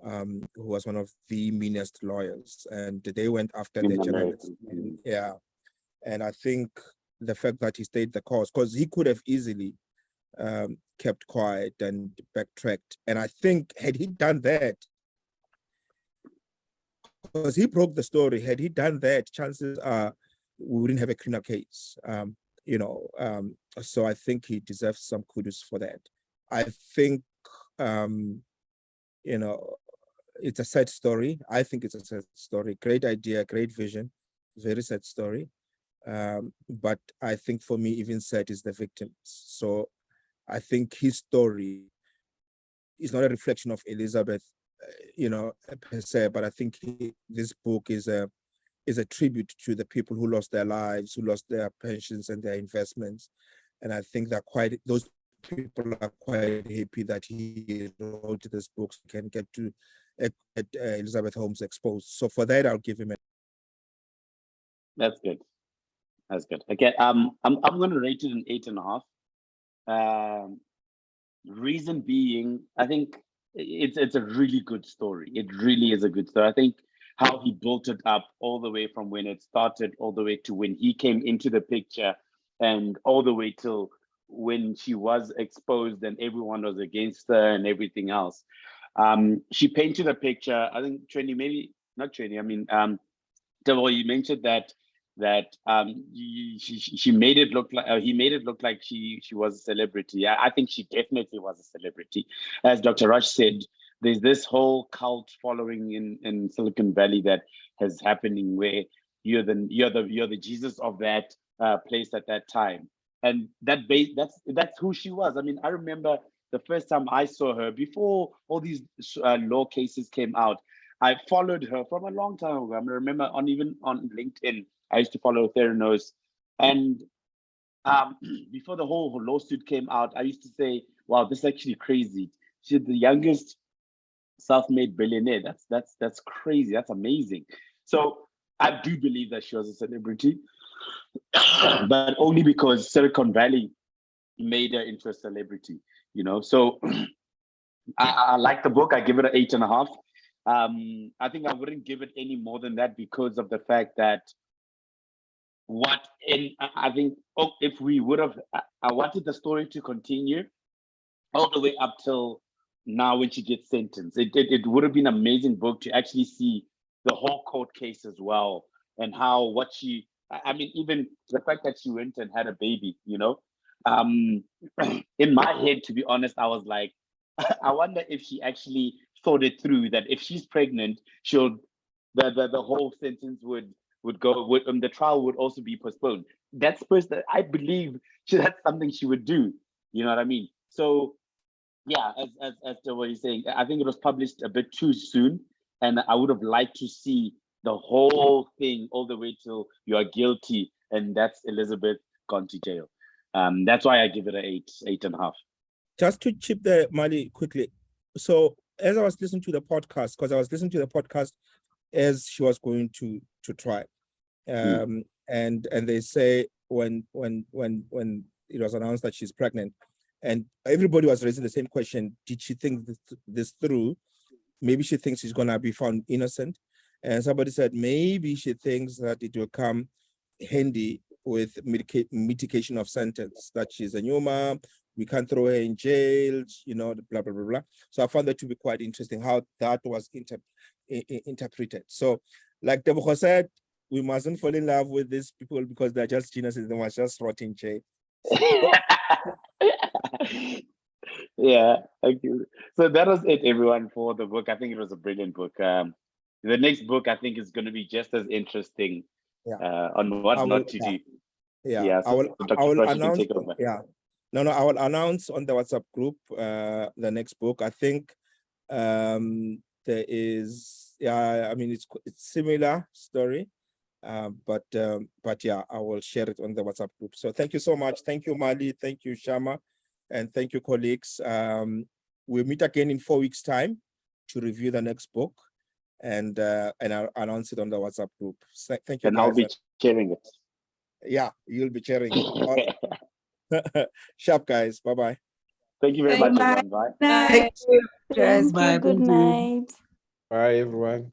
who was one of the meanest lawyers, and they went after the journalists. Yeah, and I think the fact that he stayed the course, because he could have easily kept quiet and backtracked. And I think had he done that, because he broke the story, had he done that, chances are we wouldn't have a criminal case. So I think he deserves some kudos for that. I think it's a sad story. I think it's a sad story. Great idea, great vision, very sad story. But I think for me, even sad is the victims. So I think his story is not a reflection of Elizabeth, per se, but I think this book is a tribute to the people who lost their lives, who lost their pensions and their investments. And I think that those people are quite happy that he wrote this book, so can get to Elizabeth Holmes exposed. So for that, I'll give him a. That's good. That's good. Okay, I'm going to rate it an 8.5. Reason being, I think it's a really good story. It really is a good story. I think how he built it up all the way from when it started, all the way to when he came into the picture, and all the way till when she was exposed and everyone was against her and everything else. She painted a picture. I think Trini, maybe not Trini. I mean, Devo, you mentioned that she made it look like he made it look like she was a celebrity. I think she definitely was a celebrity. As Dr. Rush said, there's this whole cult following in Silicon Valley that is happening, where you're the Jesus of that place at that time, and that's who she was. I mean, I remember the first time I saw her before all these law cases came out. I followed her from a long time ago. I remember even on LinkedIn, I used to follow Theranos. And before the whole lawsuit came out, I used to say, wow, this is actually crazy. She's the youngest self-made billionaire. That's crazy. That's amazing. So I do believe that she was a celebrity, but only because Silicon Valley made her into a celebrity, So I like the book. I give it an 8.5. I think I wouldn't give it any more than that, because of the fact that I think if we would have, I wanted the story to continue all the way up till now when she gets sentenced. It would have been an amazing book to actually see the whole court case as well, and even the fact that she went and had a baby, in my head, to be honest, I was like, I wonder if she actually thought it through, that if she's pregnant, the whole sentence would go, the trial would also be postponed. That's I believe that's something she would do. You know what I mean? So yeah, as to what you're saying, I think it was published a bit too soon, and I would have liked to see the whole thing all the way till you are guilty, and that's Elizabeth gone to jail. That's why I give it an 8.5. Just to chip there, Mali, quickly. So as I was listening to the podcast, because I was listening to the podcast as she was going to try, and they say when it was announced that she's pregnant, and everybody was raising the same question: did she think this through? Maybe she thinks she's gonna be found innocent, and somebody said maybe she thinks that it will come handy with mitigation of sentence, that she's a new mom, we can't throw her in jail, blah, blah, blah, blah. So I found that to be quite interesting how that was interpreted. So like Deborah said, we mustn't fall in love with these people because they're just geniuses, they must just rot in jail. Yeah, thank you. So that was it, everyone, for the book. I think it was a brilliant book. The next book I think is going to be just as interesting Yeah. on what I will, not to do. yeah, Yeah, I will, so Dr. I will Frosh, you can announce, take over. yeah. No, I will announce on the WhatsApp group the next book. I think there is, yeah, I mean, it's similar story, but yeah, I will share it on the WhatsApp group. So thank you so much. Thank you, Mali. Thank you, Shama, and thank you, colleagues. We'll meet again in 4 weeks' time to review the next book, and I'll announce it on the WhatsApp group. So thank you, And guys. I'll be sharing it. Yeah, you'll be sharing it. Sharp, guys. Bye-bye. Thank you very much, everyone. Bye. Thank you, guys. Thank you. Good night. Bye, everyone.